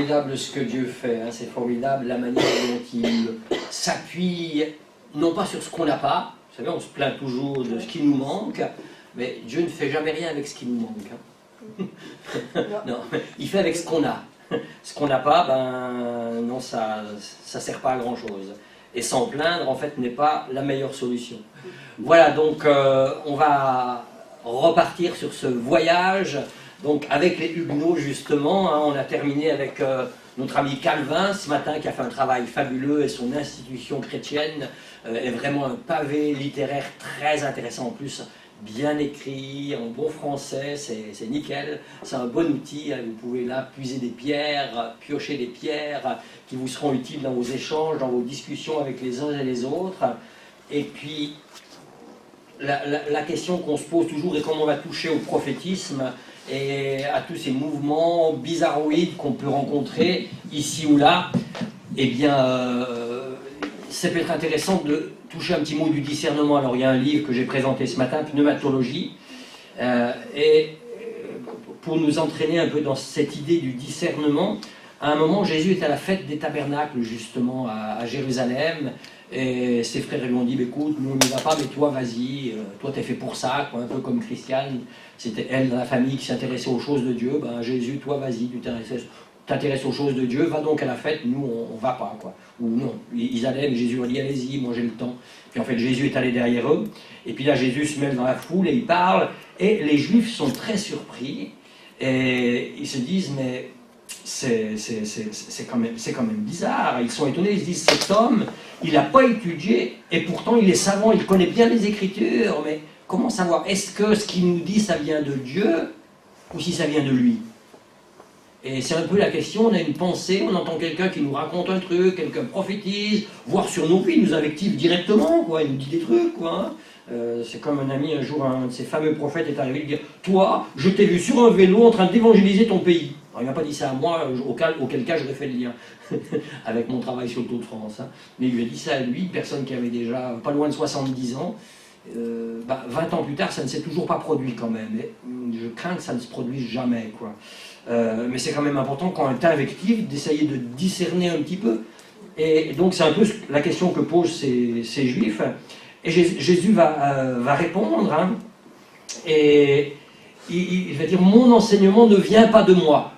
Formidable ce que Dieu fait, hein, c'est formidable la manière dont il s'appuie, non pas sur ce qu'on n'a pas, vous savez, on se plaint toujours de ce qui nous manque, mais Dieu ne fait jamais rien avec ce qui nous manque. Hein. Non, il fait avec ce qu'on a. Ce qu'on n'a pas, ben non, ça ne sert pas à grand chose. Et s'en plaindre, en fait, n'est pas la meilleure solution. Voilà, donc on va repartir sur ce voyage. Donc avec les Huguenots justement, hein, on a terminé avec notre ami Calvin ce matin qui a fait un travail fabuleux et son institution chrétienne est vraiment un pavé littéraire très intéressant en plus, bien écrit, en bon français, c'est nickel, c'est un bon outil, hein, vous pouvez là puiser des pierres, piocher des pierres qui vous seront utiles dans vos échanges, dans vos discussions avec les uns et les autres. Et puis la question qu'on se pose toujours est comment on va toucher au prophétisme et à tous ces mouvements bizarroïdes qu'on peut rencontrer ici ou là. Eh bien, ça peut être intéressant de toucher un petit mot du discernement. Alors, il y a un livre que j'ai présenté ce matin, Pneumatologie, et pour nous entraîner un peu dans cette idée du discernement, à un moment, Jésus est à la fête des tabernacles, justement, à Jérusalem, et ses frères lui ont dit, écoute, nous on n'y va pas, mais toi vas-y, toi t'es fait pour ça, quoi, un peu comme Christiane, c'était elle dans la famille qui s'intéressait aux choses de Dieu, ben Jésus, toi vas-y, tu t'intéresses aux choses de Dieu, va donc à la fête, nous on va pas, quoi. Ou non, ils allaient, mais Jésus leur dit, allez-y, moi j'ai le temps. Puis en fait Jésus est allé derrière eux, et puis là Jésus se mêle dans la foule et il parle, et les Juifs sont très surpris, et ils se disent, mais c'est quand même bizarre. Ils sont étonnés, ils se disent, cet homme, il n'a pas étudié, et pourtant il est savant, il connaît bien les Écritures, mais comment savoir, est-ce que ce qu'il nous dit, ça vient de Dieu, ou si ça vient de lui? Et c'est un peu la question, on a une pensée, on entend quelqu'un qui nous raconte un truc, quelqu'un prophétise, voire sur nos vies, il nous invective directement, quoi, il nous dit des trucs, quoi. C'est comme un ami, un jour, un de ces fameux prophètes est arrivé, il dit, toi, je t'ai vu sur un vélo en train d'évangéliser ton pays. Alors, il n'a pas dit ça à moi, auquel cas j'aurais fait le lien avec mon travail sur le Tour de France. Hein. Mais il lui a dit ça à lui, une personne qui avait déjà pas loin de 70 ans. 20 ans plus tard, ça ne s'est toujours pas produit quand même. Et je crains que ça ne se produise jamais, quoi. Mais c'est quand même important, quand on est invectif, d'essayer de discerner un petit peu. Et donc c'est un peu la question que posent ces Juifs. Et Jésus va répondre, hein, et il va dire, mon enseignement ne vient pas de moi.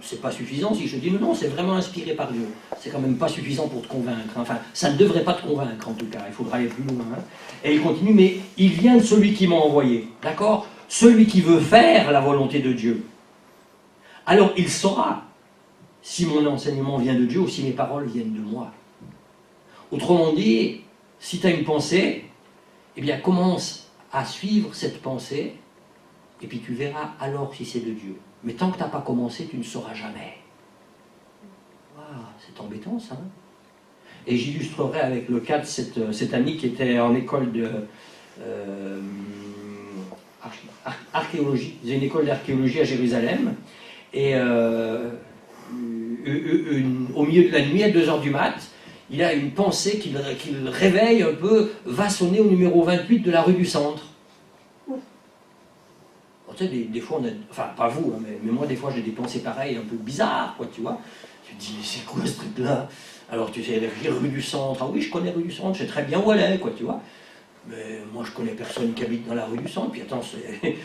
C'est pas suffisant si je dis non, c'est vraiment inspiré par Dieu. C'est quand même pas suffisant pour te convaincre. Enfin, ça ne devrait pas te convaincre en tout cas, il faudra aller plus loin. Hein. Et il continue, mais il vient de celui qui m'a envoyé, d'accord? Celui qui veut faire la volonté de Dieu. Alors il saura si mon enseignement vient de Dieu ou si mes paroles viennent de moi. Autrement dit, si tu as une pensée, eh bien commence à suivre cette pensée, et puis tu verras alors si c'est de Dieu. Mais tant que tu n'as pas commencé, tu ne sauras jamais. Wow, c'est embêtant ça. Hein, et j'illustrerai avec le cas de cet ami qui était en école de archéologie. Il y a une école d'archéologie à Jérusalem. Et au milieu de la nuit, à 2h du mat', il a une pensée qu'il réveille un peu, va sonner au numéro 28 de la rue du Centre. Tu sais, des fois, on a, enfin, pas vous, hein, mais moi, des fois, j'ai des pensées pareilles, un peu bizarres, quoi, tu vois. Tu te dis, c'est quoi ce truc-là? Alors, tu sais, rue du Centre, ah oui, je connais rue du Centre, je sais très bien où elle est, quoi, tu vois. Mais moi, je connais personne qui habite dans la rue du Centre, puis attends,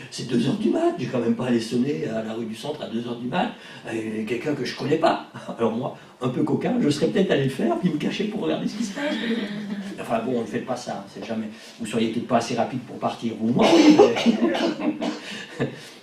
c'est 2h du mat', j'ai quand même pas allé sonner à la rue du Centre à 2h du mat', avec quelqu'un que je connais pas. Alors moi, un peu coquin, je serais peut-être allé le faire, puis me cacher pour regarder ce qui se passe. Enfin bon, ne faites pas ça, c'est jamais. Vous seriez peut-être pas assez rapide pour partir, ou moi, oui,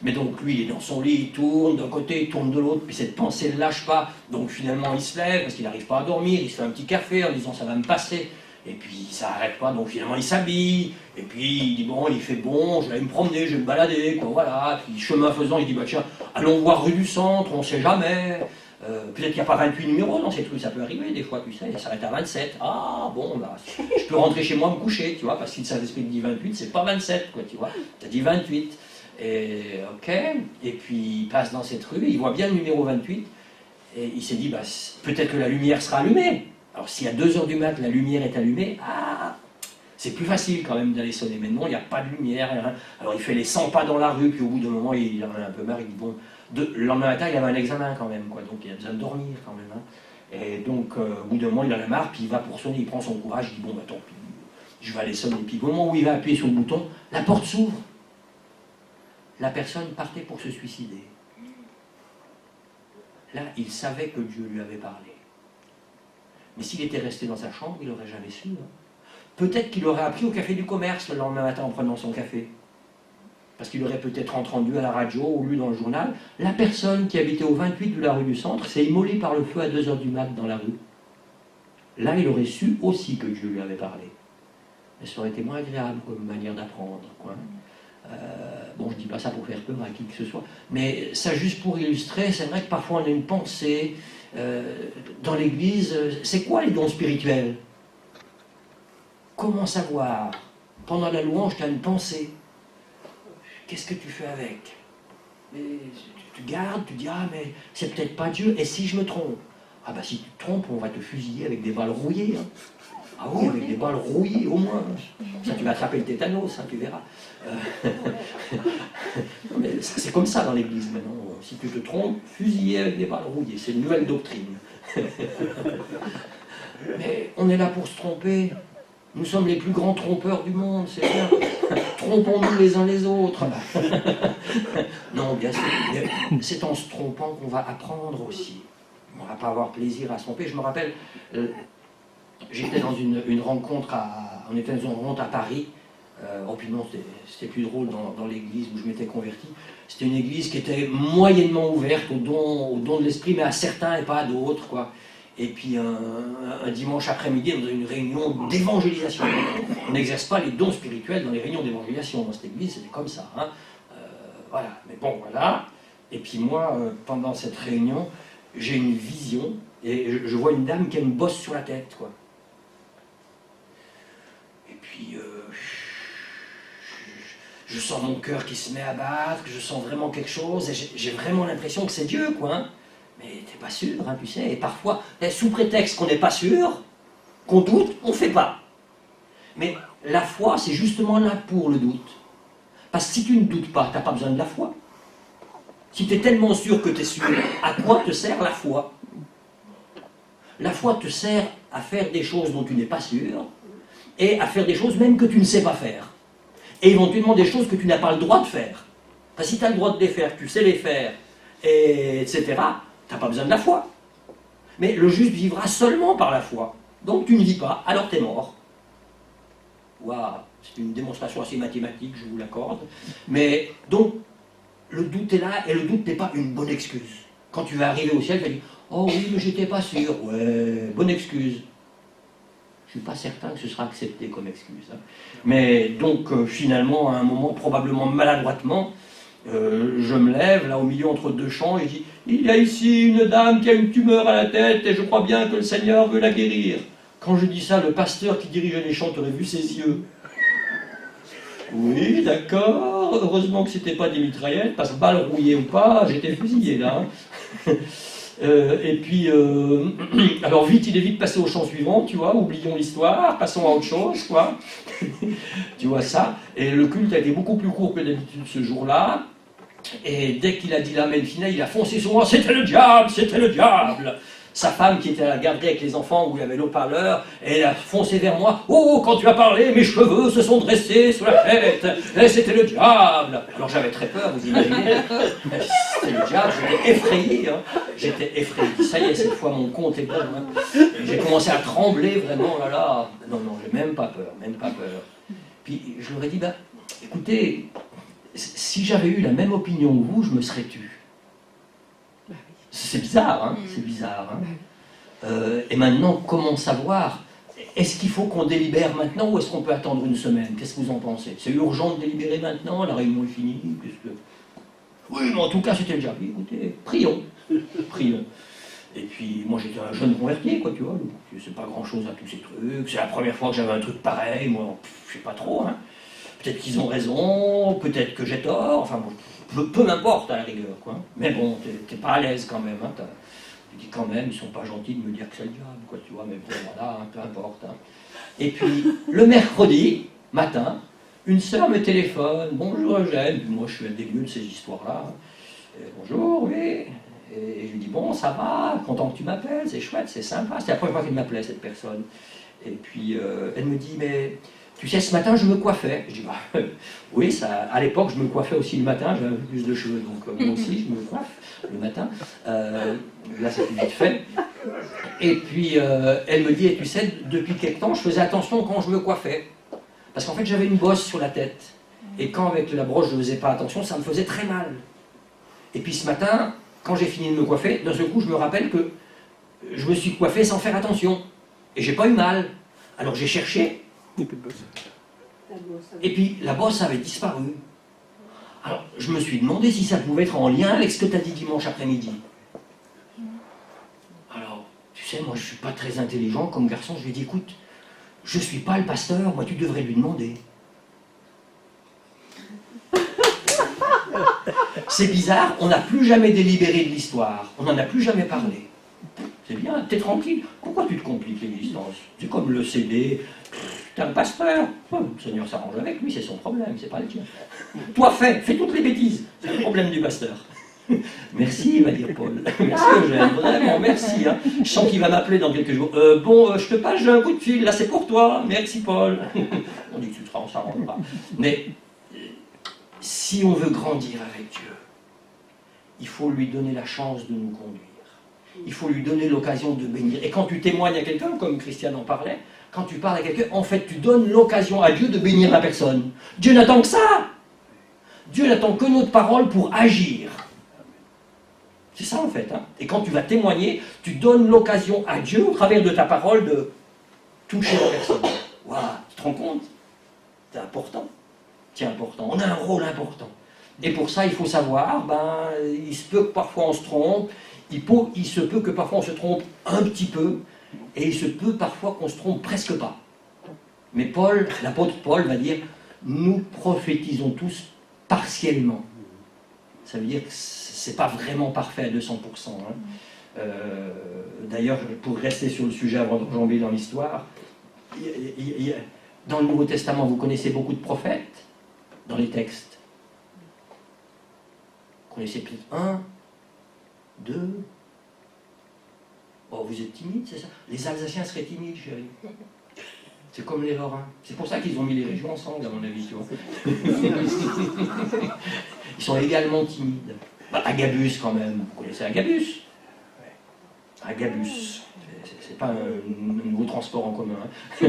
mais donc lui, il est dans son lit, il tourne d'un côté, il tourne de l'autre, puis cette pensée ne lâche pas, donc finalement il se lève, parce qu'il n'arrive pas à dormir, il se fait un petit café en disant ça va me passer. Et puis ça n'arrête pas, donc finalement il s'habille, et puis il dit bon, il fait bon, je vais me promener, je vais me balader, quoi, voilà. Puis chemin faisant, il dit bah tiens, allons voir rue du Centre, on ne sait jamais. Peut-être qu'il n'y a pas 28 numéros dans cette rue, ça peut arriver des fois, tu sais, il s'arrête à 27. Ah bon, bah, je peux rentrer chez moi me coucher, tu vois, parce qu'il Saint-Esprit dit 28, c'est pas 27, quoi, tu vois, t'as dit 28. Et ok, et puis il passe dans cette rue, il voit bien le numéro 28, et il s'est dit bah, peut-être que la lumière sera allumée. Alors si à 2h du mat', la lumière est allumée, ah, c'est plus facile quand même d'aller sonner. Mais non, il n'y a pas de lumière. Hein. Alors il fait les 100 pas dans la rue, puis au bout d'un moment, il en a un peu marre, il dit bon, Le lendemain matin, il avait un examen quand même, quoi, donc il a besoin de dormir quand même. Hein. Et donc, au bout d'un moment, il en a marre, puis il va pour sonner, il prend son courage, il dit bon, bah tant pis, je vais aller sonner. Puis au moment où il va appuyer sur le bouton, la porte s'ouvre. La personne partait pour se suicider. Là, il savait que Dieu lui avait parlé. Mais s'il était resté dans sa chambre, il n'aurait jamais su. Hein. Peut-être qu'il aurait appris au café du commerce le lendemain matin en prenant son café. Parce qu'il aurait peut-être entendu à la radio ou lu dans le journal, la personne qui habitait au 28 de la rue du Centre s'est immolée par le feu à 2 h du mat dans la rue. Là, il aurait su aussi que Dieu lui avait parlé. Mais ça aurait été moins agréable comme manière d'apprendre. Bon, je ne dis pas ça pour faire peur à qui que ce soit, mais ça juste pour illustrer, c'est vrai que parfois on a une pensée dans l'Église, c'est quoi les dons spirituels? Comment savoir? Pendant la louange, tu as une pensée. Qu'est-ce que tu fais avec? Tu gardes, tu dis, ah mais c'est peut-être pas Dieu, et si je me trompe? Ah bah si tu te trompes, on va te fusiller avec des balles rouillées. Hein. Ah oui, avec des balles rouillées au moins. Ça, tu vas attraper le tétanos, hein, tu verras. C'est comme ça dans l'Église maintenant. Si tu te trompes, fusillé avec des balles rouillées. C'est une nouvelle doctrine. Mais on est là pour se tromper. Nous sommes les plus grands trompeurs du monde, c'est bien. Trompons-nous les uns les autres. Non, bien sûr, c'est en se trompant qu'on va apprendre aussi. On ne va pas avoir plaisir à se tromper. Je me rappelle, j'étais dans une rencontre on était dans une rencontre à Paris. Oh puis non, c'était plus drôle dans l'église où je m'étais converti. C'était une église qui était moyennement ouverte au don de l'esprit, mais à certains et pas à d'autres, quoi. Et puis un dimanche après-midi, on a une réunion d'évangélisation. On n'exerce pas les dons spirituels dans les réunions d'évangélisation. Dans cette église, c'était comme ça. Hein. Voilà, mais bon, voilà. Et puis moi, pendant cette réunion, j'ai une vision, et je vois une dame qui a une bosse sur la tête, quoi. Et puis, je sens mon cœur qui se met à battre, je sens vraiment quelque chose, et j'ai vraiment l'impression que c'est Dieu, quoi. Hein. Mais t'es pas sûr, hein, tu sais, et parfois, sous prétexte qu'on n'est pas sûr, qu'on doute, on ne fait pas. Mais la foi, c'est justement là pour le doute. Parce que si tu ne doutes pas, tu n'as pas besoin de la foi. Si tu es tellement sûr que tu es sûr, à quoi te sert la foi? La foi te sert à faire des choses dont tu n'es pas sûr, et à faire des choses même que tu ne sais pas faire. Et éventuellement des choses que tu n'as pas le droit de faire. Parce que si tu as le droit de les faire, tu sais les faire, etc., tu n'as pas besoin de la foi. Mais le juste vivra seulement par la foi. Donc tu ne vis pas, alors tu es mort. Waouh, c'est une démonstration assez mathématique, je vous l'accorde. Mais donc, le doute est là, et le doute n'est pas une bonne excuse. Quand tu vas arriver au ciel, tu vas dire « Oh oui, mais j'étais pas sûr. » Ouais, bonne excuse. Je ne suis pas certain que ce sera accepté comme excuse. Hein. Mais donc, finalement, à un moment, probablement maladroitement, je me lève, là, au milieu entre deux champs, et je dis « Il y a ici une dame qui a une tumeur à la tête, et je crois bien que le Seigneur veut la guérir. » Quand je dis ça, le pasteur qui dirigeait les chants aurait vu ses yeux. Oui, d'accord, heureusement que c'était pas des mitraillettes, parce que balle rouillée ou pas, j'étais fusillé là. Et puis, alors vite, il est vite passé au chant suivant, tu vois, oublions l'histoire, passons à autre chose, quoi. Tu vois ça. Et le culte a été beaucoup plus court que d'habitude ce jour-là. Et dès qu'il a dit l'amen final, il a foncé sur moi, c'était le diable, c'était le diable. Sa femme qui était à la garderie avec les enfants où il y avait l'eau-parleur, elle a foncé vers moi. Oh, quand tu as parlé, mes cheveux se sont dressés sur la tête. Et c'était le diable. Alors j'avais très peur, vous imaginez. C'était le diable, j'étais effrayé. Hein. J'étais effrayé. Ça y est, cette fois mon compte est bon. Hein. J'ai commencé à trembler vraiment, oh là là. Non, non, j'ai même pas peur, même pas peur. Puis je leur ai dit, écoutez, si j'avais eu la même opinion que vous, je me serais tu. C'est bizarre, hein, c'est bizarre. Hein. Et maintenant, comment savoir? Est-ce qu'il faut qu'on délibère maintenant ou est-ce qu'on peut attendre une semaine? Qu'est-ce que vous en pensez? C'est urgent de délibérer maintenant? La réunion est finie? Oui, mais en tout cas, c'était déjà. Écoutez, prions. Prions. Et puis, moi, j'étais un jeune converti, quoi, tu vois. Je ne sais pas grand-chose à tous ces trucs. C'est la première fois que j'avais un truc pareil. Moi, je sais pas trop. Hein. Peut-être qu'ils ont raison, peut-être que j'ai tort. Enfin, bon. Peu m'importe à la rigueur, quoi. Mais bon, t'es pas à l'aise quand même. Hein. Tu dis quand même, ils sont pas gentils de me dire que c'est le diable, quoi, tu vois. Mais bon, voilà, hein, peu importe. Hein. Et puis, le mercredi matin, une sœur me téléphone. Bonjour Eugène. Puis moi, je suis un dégueu de ces histoires-là. Hein. Bonjour, oui. Et je lui dis, bon, ça va, content que tu m'appelles, c'est chouette, c'est sympa. C'était la première fois qu'elle m'appelait, cette personne. Et puis, elle me dit, mais tu sais, ce matin, je me coiffais. Je dis, bah, oui, ça, à l'époque, je me coiffais aussi le matin, j'avais un peu plus de cheveux, donc moi aussi, je me coiffe le matin. Là, c'est plus vite fait. Et puis, elle me dit, et tu sais, depuis quelque temps, je faisais attention quand je me coiffais. Parce qu'en fait, j'avais une bosse sur la tête. Et quand, avec la broche, je ne faisais pas attention, ça me faisait très mal. Et puis, ce matin, quand j'ai fini de me coiffer, d'un seul coup, je me rappelle que je me suis coiffé sans faire attention. Et j'ai pas eu mal. Alors, j'ai cherché. Et puis, la bosse avait disparu. Alors, je me suis demandé si ça pouvait être en lien avec ce que tu as dit dimanche après-midi. Alors, tu sais, moi, je ne suis pas très intelligent comme garçon. Je lui ai dit, écoute, je ne suis pas le pasteur, moi, tu devrais lui demander. C'est bizarre, on n'a plus jamais délibéré de l'histoire. On n'en a plus jamais parlé. C'est bien, t'es tranquille. Pourquoi tu te compliques l'existence? C'est comme le CD. T'es un pasteur. Le Seigneur s'arrange avec lui, c'est son problème, c'est pas le tien. Toi, fais toutes les bêtises. C'est le problème du pasteur. Merci, va dire Paul. Merci, Eugène. Vraiment, merci. Hein. Je sens qu'il va m'appeler dans quelques jours. Bon, je te passe, j'ai un coup de fil. Là, c'est pour toi. Merci, Paul. On dit que tu seras, on s'arrangera. Mais si on veut grandir avec Dieu, il faut lui donner la chance de nous conduire. Il faut lui donner l'occasion de bénir. Et quand tu témoignes à quelqu'un, comme Christiane en parlait, quand tu parles à quelqu'un, en fait, tu donnes l'occasion à Dieu de bénir la personne. Dieu n'attend que ça. Dieu n'attend que notre parole pour agir. C'est ça, en fait. Hein. Et quand tu vas témoigner, tu donnes l'occasion à Dieu, au travers de ta parole, de toucher la personne. Waouh, tu te rends compte? C'est important. C'est important. On a un rôle important. Et pour ça, il faut savoir, il se peut que parfois on se trompe, il se peut que parfois on se trompe un petit peu, et il se peut parfois qu'on se trompe presque pas. Mais Paul, l'apôtre Paul va dire, nous prophétisons tous partiellement. Ça veut dire que c'est pas vraiment parfait à 200%. Hein. D'ailleurs, pour rester sur le sujet avant d'enjamber dans l'histoire, dans le Nouveau Testament, vous connaissez beaucoup de prophètes dans les textes. Vous connaissez peut-être un, deux. Oh, vous êtes timide, c'est ça? Les Alsaciens seraient timides, chérie. C'est comme les Lorrains. C'est pour ça qu'ils ont mis les régions ensemble, à mon avis, tu vois. Ils sont également timides. Agabus, quand même. Vous connaissez Agabus? Agabus. C'est pas un nouveau transport en commun. Hein.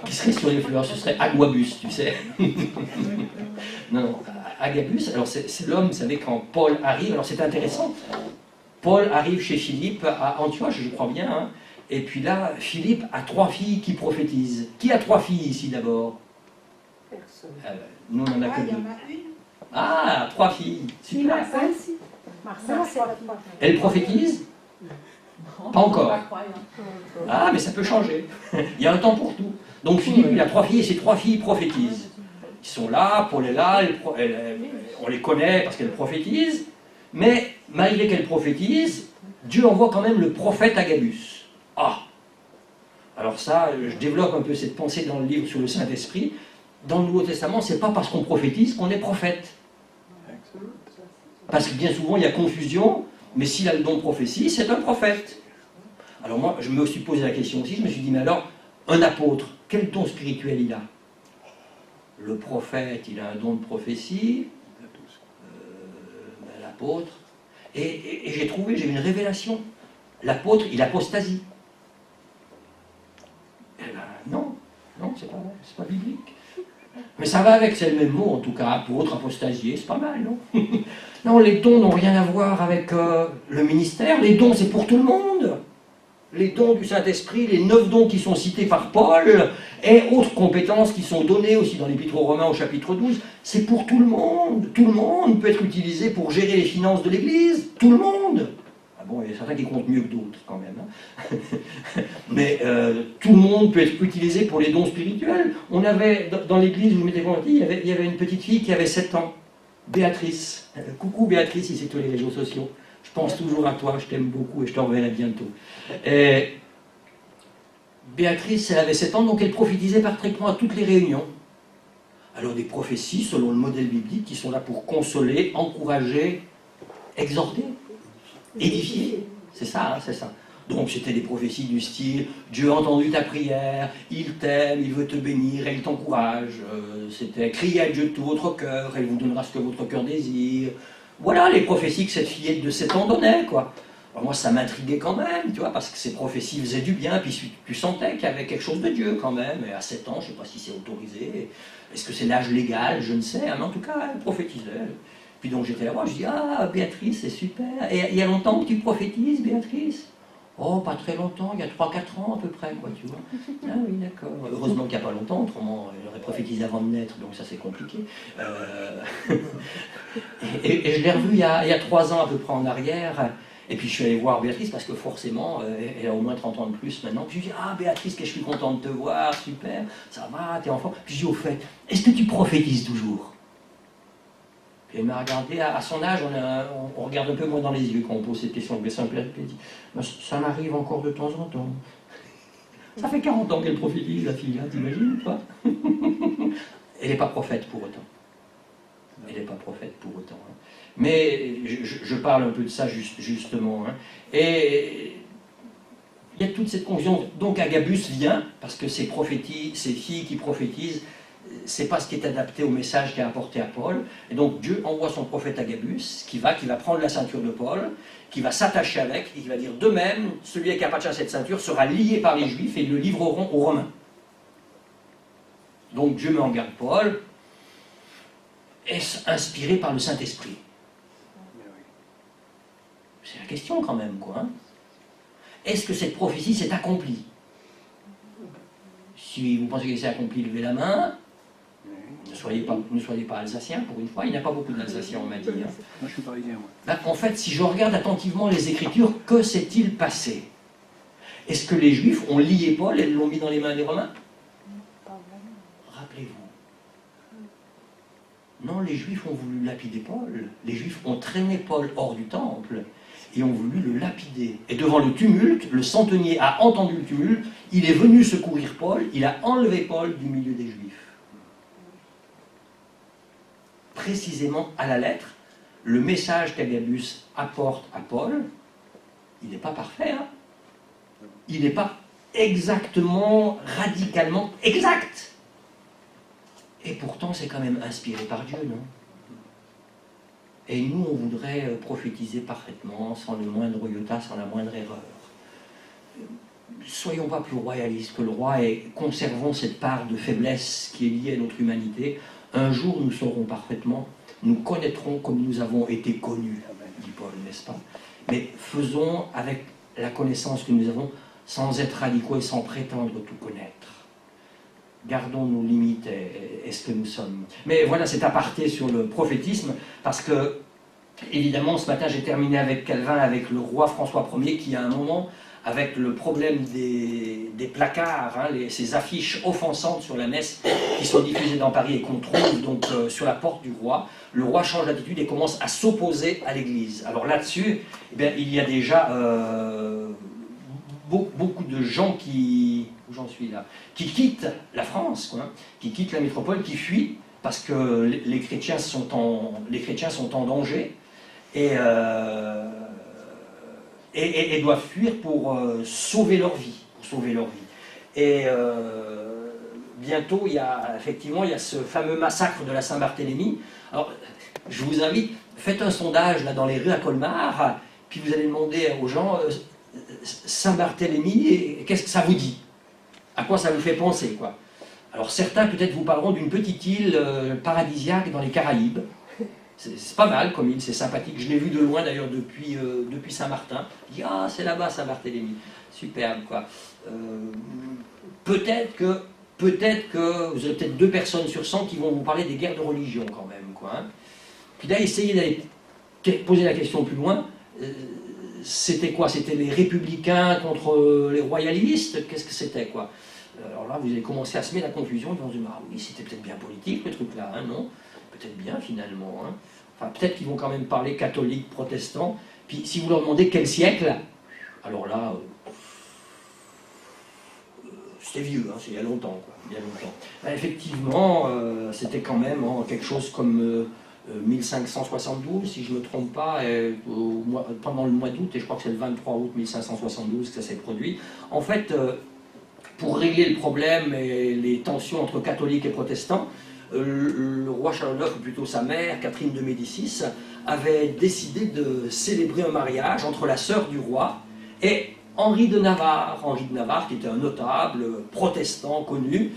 Qui serait sur les fleurs? Ce serait Aguabus, tu sais. Non, Agabus, alors c'est l'homme, vous savez, quand Paul arrive, alors c'est intéressant. Paul arrive chez Philippe à Antioche, je crois bien, hein, et puis là, Philippe a 3 filles qui prophétisent. Qui a 3 filles ici d'abord? Personne. Nous, on en a que 2. Ah, 3 filles. Super. Marcel, elle prophétise? Pas encore. Ah, mais ça peut changer. Il y a un temps pour tout. Donc Philippe, il a 3 filles et ces 3 filles prophétisent. Ils sont là, Paul est là, on les connaît parce qu'elles prophétisent, mais malgré qu'elles prophétisent, Dieu envoie quand même le prophète Agabus. Ah! Alors ça, je développe un peu cette pensée dans le livre sur le Saint-Esprit. Dans le Nouveau Testament, c'est pas parce qu'on prophétise qu'on est prophète. Parce que bien souvent, il y a confusion, mais s'il a le don de prophétie, c'est un prophète. Alors moi, je me suis posé la question aussi, je me suis dit, mais alors, un apôtre, quel don spirituel il a? Le prophète, il a un don de prophétie, l'apôtre, et j'ai eu une révélation. L'apôtre, il apostasie. Eh ben, non, c'est pas biblique. Mais ça va avec, c'est le même mot en tout cas, apôtre, apostasier, c'est pas mal, non? Non, les dons n'ont rien à voir avec le ministère, les dons c'est pour tout le monde. Les dons du Saint-Esprit, les 9 dons qui sont cités par Paul, et autres compétences qui sont données aussi dans l'Épître aux Romains au chapitre 12, c'est pour tout le monde. Tout le monde peut être utilisé pour gérer les finances de l'Église. Tout le monde. Ah bon, il y a certains qui comptent mieux que d'autres quand même. Hein. Mais tout le monde peut être utilisé pour les dons spirituels. On avait, dans l'Église, vous mettez compris, il y avait une petite fille qui avait 7 ans, Béatrice. Coucou Béatrice, si c'est tous les réseaux sociaux. Je pense toujours à toi, je t'aime beaucoup et je te reverrai bientôt. Et Béatrice, elle avait 7 ans, donc elle prophétisait pratiquement à toutes les réunions. Alors des prophéties, selon le modèle biblique, qui sont là pour consoler, encourager, exhorter, édifier. C'est ça, hein, c'est ça. Donc c'était des prophéties du style « Dieu a entendu ta prière, il t'aime, il veut te bénir et il t'encourage. C'était « Criez à Dieu de tout votre cœur, et il vous donnera ce que votre cœur désire. » Voilà les prophéties que cette fillette de 7 ans donnait, quoi. Alors moi, ça m'intriguait quand même, tu vois, parce que ces prophéties faisaient du bien, puis tu sentais qu'il y avait quelque chose de Dieu quand même. Et à 7 ans, je ne sais pas si c'est autorisé, est-ce que c'est l'âge légal, je ne sais, hein, mais en tout cas, elle prophétisait. Puis donc j'étais là-bas, je dis « Ah, Béatrice, c'est super. Et il y a longtemps que tu prophétises, Béatrice ?» Oh, pas très longtemps, il y a 3-4 ans à peu près, quoi, tu vois. Ah oui, d'accord. Heureusement qu'il n'y a pas longtemps, autrement, elle aurait prophétisé avant de naître, donc ça c'est compliqué. Et je l'ai revue il y a 3 ans à peu près en arrière, et puis je suis allé voir Béatrice, parce que forcément, elle a au moins 30 ans de plus maintenant. Puis je lui dis, ah Béatrice, que je suis content de te voir, super, ça va, t'es enfant. Puis je dis, au fait, est-ce que tu prophétises toujours? Et elle m'a regardé, à son âge, on regarde un peu moins dans les yeux quand on pose cette question. Elle dit, ça m'arrive encore de temps en temps. Ça fait 40 ans qu'elle prophétise, la fille, hein, t'imagines, toi? Elle n'est pas prophète pour autant. Elle n'est pas prophète pour autant. Hein. Mais je parle un peu de ça justement. Hein. Et il y a toute cette confusion. Donc Agabus vient, parce que ces filles qui prophétisent, c'est pas ce qui est adapté au message qu'a apporté à Paul. Et donc Dieu envoie son prophète Agabus, qui va prendre la ceinture de Paul, qui va s'attacher avec, et qui va dire de même, celui qui appartient à cette ceinture sera lié par les Juifs et ils le livreront aux Romains. Donc Dieu met en garde Paul. Est-ce inspiré par le Saint-Esprit? C'est la question quand même, quoi. Hein. Est-ce que cette prophétie s'est accomplie? Si vous pensez qu'elle s'est accomplie, levez la main. Ne soyez pas alsacien, pour une fois. Il n'y a pas beaucoup d'Alsaciens, on m'a dit. Hein. Moi, je suis parisien, moi. Là, en fait, si je regarde attentivement les Écritures, que s'est-il passé? Est-ce que les Juifs ont lié Paul et l'ont mis dans les mains des Romains? Rappelez-vous. Non, les Juifs ont voulu lapider Paul. Les Juifs ont traîné Paul hors du temple et ont voulu le lapider. Et devant le tumulte, le centenier a entendu le tumulte, il est venu secourir Paul, il a enlevé Paul du milieu des Juifs. Précisément à la lettre, le message qu'Agabus apporte à Paul, il n'est pas parfait, hein. Il n'est pas exactement, radicalement exact. Et pourtant, c'est quand même inspiré par Dieu, non? Et nous, on voudrait prophétiser parfaitement, sans le moindre iota, sans la moindre erreur. Soyons pas plus royalistes que le roi et conservons cette part de faiblesse qui est liée à notre humanité. Un jour, nous saurons parfaitement, nous connaîtrons comme nous avons été connus, dit Paul, n'est-ce pas? Mais faisons avec la connaissance que nous avons, sans être radicaux et sans prétendre tout connaître. Gardons nos limites et ce que nous sommes. Mais voilà cet aparté sur le prophétisme, parce que, évidemment, ce matin, j'ai terminé avec Calvin, avec le roi François Ier, qui, à un moment, avec le problème des placards, hein, ces affiches offensantes sur la messe qui sont diffusées dans Paris et qu'on trouve donc sur la porte du roi, le roi change d'attitude et commence à s'opposer à l'Église. Alors là-dessus, eh bien, il y a déjà beaucoup de gens qui... Où j'en suis là? Qui quittent la France, quoi, qui quittent la métropole, qui fuient parce que les chrétiens sont en danger et doivent fuir pour sauver leur vie. Et bientôt, il y a ce fameux massacre de la Saint-Barthélemy. Alors, je vous invite, faites un sondage là, dans les rues à Colmar, puis vous allez demander aux gens, Saint-Barthélemy, qu'est-ce que ça vous dit? À quoi ça vous fait penser, quoi? Alors certains peut-être vous parleront d'une petite île paradisiaque dans les Caraïbes. C'est pas mal comme île, c'est sympathique. Je l'ai vu de loin d'ailleurs depuis Saint-Martin. Je dis, ah, c'est là-bas Saint-Barthélemy. Superbe, quoi. Peut-être que vous avez peut-être 2 personnes sur 100 qui vont vous parler des guerres de religion quand même, quoi. Hein. Puis là, essayez d'aller poser la question plus loin. C'était quoi? C'était les républicains contre les royalistes? Qu'est-ce que c'était, quoi? Alors là, vous allez commencer à semer la confusion, ils vont se dire, ah oui, c'était peut-être bien politique, le truc-là, hein, non? Peut-être bien, finalement. Hein. Enfin, peut-être qu'ils vont quand même parler catholique, protestant. Puis, si vous leur demandez quel siècle, alors là, c'était vieux, hein, c'est il y a longtemps, quoi, il y a longtemps. Ben, effectivement, c'était quand même quelque chose comme 1572, si je ne me trompe pas, pendant le mois d'août, et je crois que c'est le 23 août 1572 que ça s'est produit. En fait, pour régler le problème et les tensions entre catholiques et protestants, le roi Charles IX, ou plutôt sa mère, Catherine de Médicis, avait décidé de célébrer un mariage entre la sœur du roi et Henri de Navarre. Henri de Navarre, qui était un notable protestant connu,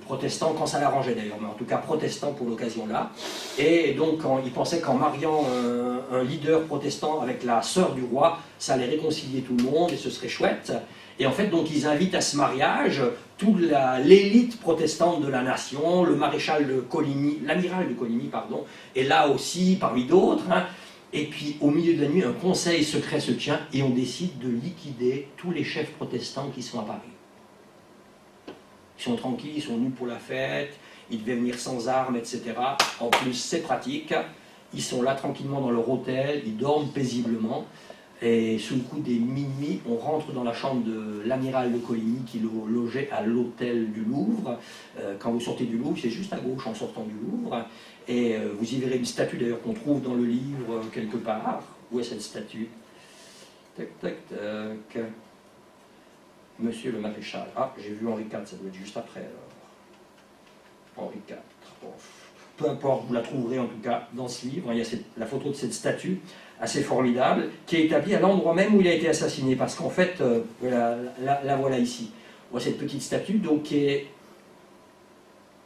protestant quand ça l'arrangeait d'ailleurs, mais en tout cas protestant pour l'occasion-là. Et donc il pensait qu'en mariant un leader protestant avec la sœur du roi, ça allait réconcilier tout le monde et ce serait chouette. Et en fait, donc, ils invitent à ce mariage toute l'élite protestante de la nation, le maréchal de Coligny, l'amiral de Coligny, pardon, et là aussi, parmi d'autres. Hein. Et puis, au milieu de la nuit, un conseil secret se tient et on décide de liquider tous les chefs protestants qui sont à Paris. Ils sont tranquilles, ils sont venus pour la fête, ils devaient venir sans armes, etc. En plus, c'est pratique. Ils sont là tranquillement dans leur hôtel, ils dorment paisiblement. Et sous le coup des minuit, on rentre dans la chambre de l'amiral de Coligny qui logeait à l'hôtel du Louvre. Quand vous sortez du Louvre, c'est juste à gauche en sortant du Louvre. Et vous y verrez une statue d'ailleurs qu'on trouve dans le livre quelque part. Où est cette statue? Tac, tac, tac. Monsieur le maréchal. Ah, j'ai vu Henri IV, ça doit être juste après alors. Henri IV. Bon, peu importe, vous la trouverez en tout cas dans ce livre. Il y a la photo de cette statue assez formidable, qui est établie à l'endroit même où il a été assassiné, parce qu'en fait, la voilà ici. On voit cette petite statue donc, qui est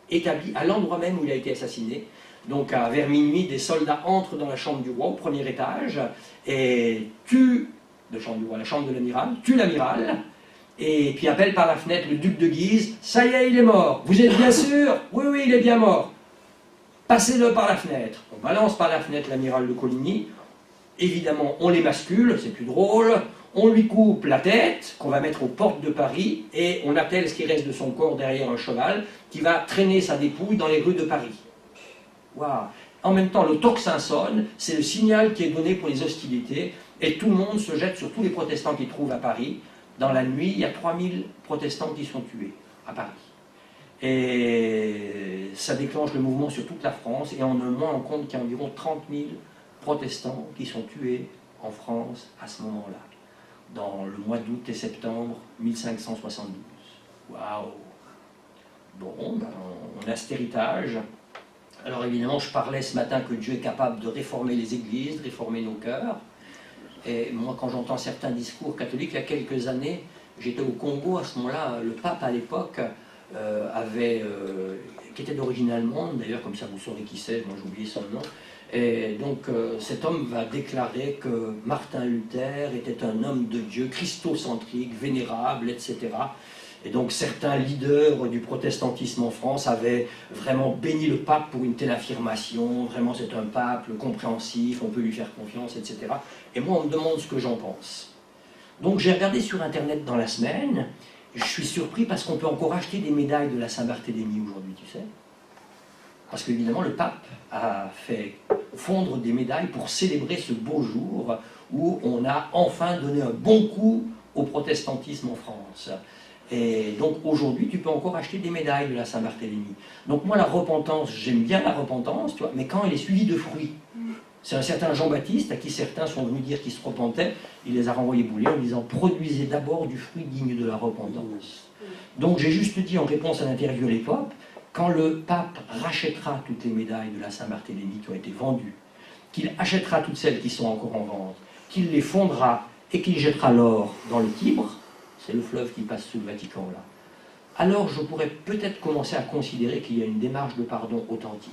établie à l'endroit même où il a été assassiné. Donc vers minuit, des soldats entrent dans la chambre du roi, au premier étage, et tuent, la chambre de l'amiral, tuent l'amiral, et puis appellent par la fenêtre le duc de Guise, « Ça y est, il est mort, vous êtes bien sûr? Oui, oui, il est bien mort. Passez-le par la fenêtre. » On balance par la fenêtre l'amiral de Coligny. Évidemment, on les mascule, c'est plus drôle, on lui coupe la tête, qu'on va mettre aux portes de Paris, et on attelle ce qui reste de son corps derrière un cheval, qui va traîner sa dépouille dans les rues de Paris. Waouh. En même temps, le tocsin sonne, c'est le signal qui est donné pour les hostilités, et tout le monde se jette sur tous les protestants qu'ils trouvent à Paris. Dans la nuit, il y a 3000 protestants qui sont tués à Paris. Et ça déclenche le mouvement sur toute la France, et en un mois, on compte qu'il y a environ 30 000 protestants qui sont tués en France à ce moment-là, dans le mois d'août et septembre 1572. Waouh! Bon, ben, on a cet héritage. Alors évidemment, je parlais ce matin que Dieu est capable de réformer les églises, de réformer nos cœurs. Et moi, quand j'entends certains discours catholiques, il y a quelques années, j'étais au Congo, à ce moment-là, le pape à l'époque qui était d'origine allemande, d'ailleurs, comme ça vous saurez qui c'est, moi j'ai oublié son nom. Et donc cet homme va déclarer que Martin Luther était un homme de Dieu, christocentrique, vénérable, etc. Et donc certains leaders du protestantisme en France avaient vraiment béni le pape pour une telle affirmation, vraiment c'est un pape compréhensif, on peut lui faire confiance, etc. Et moi on me demande ce que j'en pense. Donc j'ai regardé sur internet dans la semaine, je suis surpris parce qu'on peut encore acheter des médailles de la Saint-Barthélemy aujourd'hui, tu sais. Parce qu'évidemment, le pape a fait fondre des médailles pour célébrer ce beau jour où on a enfin donné un bon coup au protestantisme en France. Et donc aujourd'hui, tu peux encore acheter des médailles de la Saint-Barthélemy. Donc moi, la repentance, j'aime bien la repentance, tu vois, mais quand elle est suivie de fruits. C'est un certain Jean-Baptiste, à qui certains sont venus dire qu'ils se repentaient, il les a renvoyés bouler en disant « Produisez d'abord du fruit digne de la repentance ». Donc j'ai juste dit en réponse à l'interview à l'époque, quand le pape rachètera toutes les médailles de la Saint-Barthélemy qui ont été vendues, qu'il achètera toutes celles qui sont encore en vente, qu'il les fondera et qu'il jettera l'or dans le Tibre, c'est le fleuve qui passe sous le Vatican là, alors je pourrais peut-être commencer à considérer qu'il y a une démarche de pardon authentique.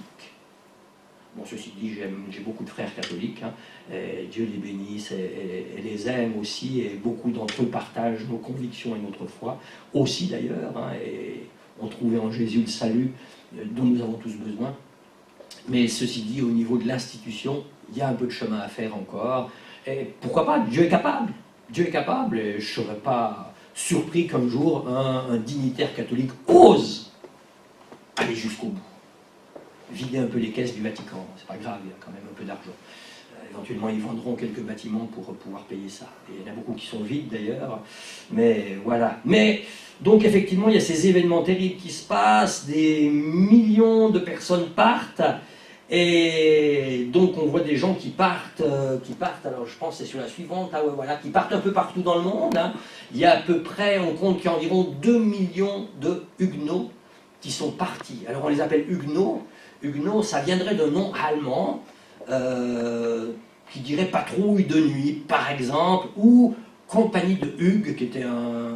Bon, ceci dit, j'ai beaucoup de frères catholiques, hein, et Dieu les bénisse et les aime aussi, et beaucoup d'entre eux partagent nos convictions et notre foi, aussi d'ailleurs, hein, et ont trouvé en Jésus le salut dont nous avons tous besoin. Mais ceci dit, au niveau de l'institution, il y a un peu de chemin à faire encore, et pourquoi pas, Dieu est capable. Dieu est capable, et je ne serais pas surpris qu'un jour un dignitaire catholique ose aller jusqu'au bout. Vider un peu les caisses du Vatican, c'est pas grave, il y a quand même un peu d'argent. Éventuellement, ils vendront quelques bâtiments pour pouvoir payer ça. Et il y en a beaucoup qui sont vides d'ailleurs. Mais voilà. Mais donc effectivement, il y a ces événements terribles qui se passent, des millions de personnes partent. Et donc on voit des gens qui partent, alors je pense que c'est sur la suivante, ah ouais, voilà, qui partent un peu partout dans le monde. Hein. Il y a à peu près, on compte qu'il y a environ 2 millions de Huguenots qui sont partis. Alors on les appelle Huguenots. Huguenots, ça viendrait d'un nom allemand, qui dirait patrouille de nuit, par exemple, ou compagnie de Hugues, qui était un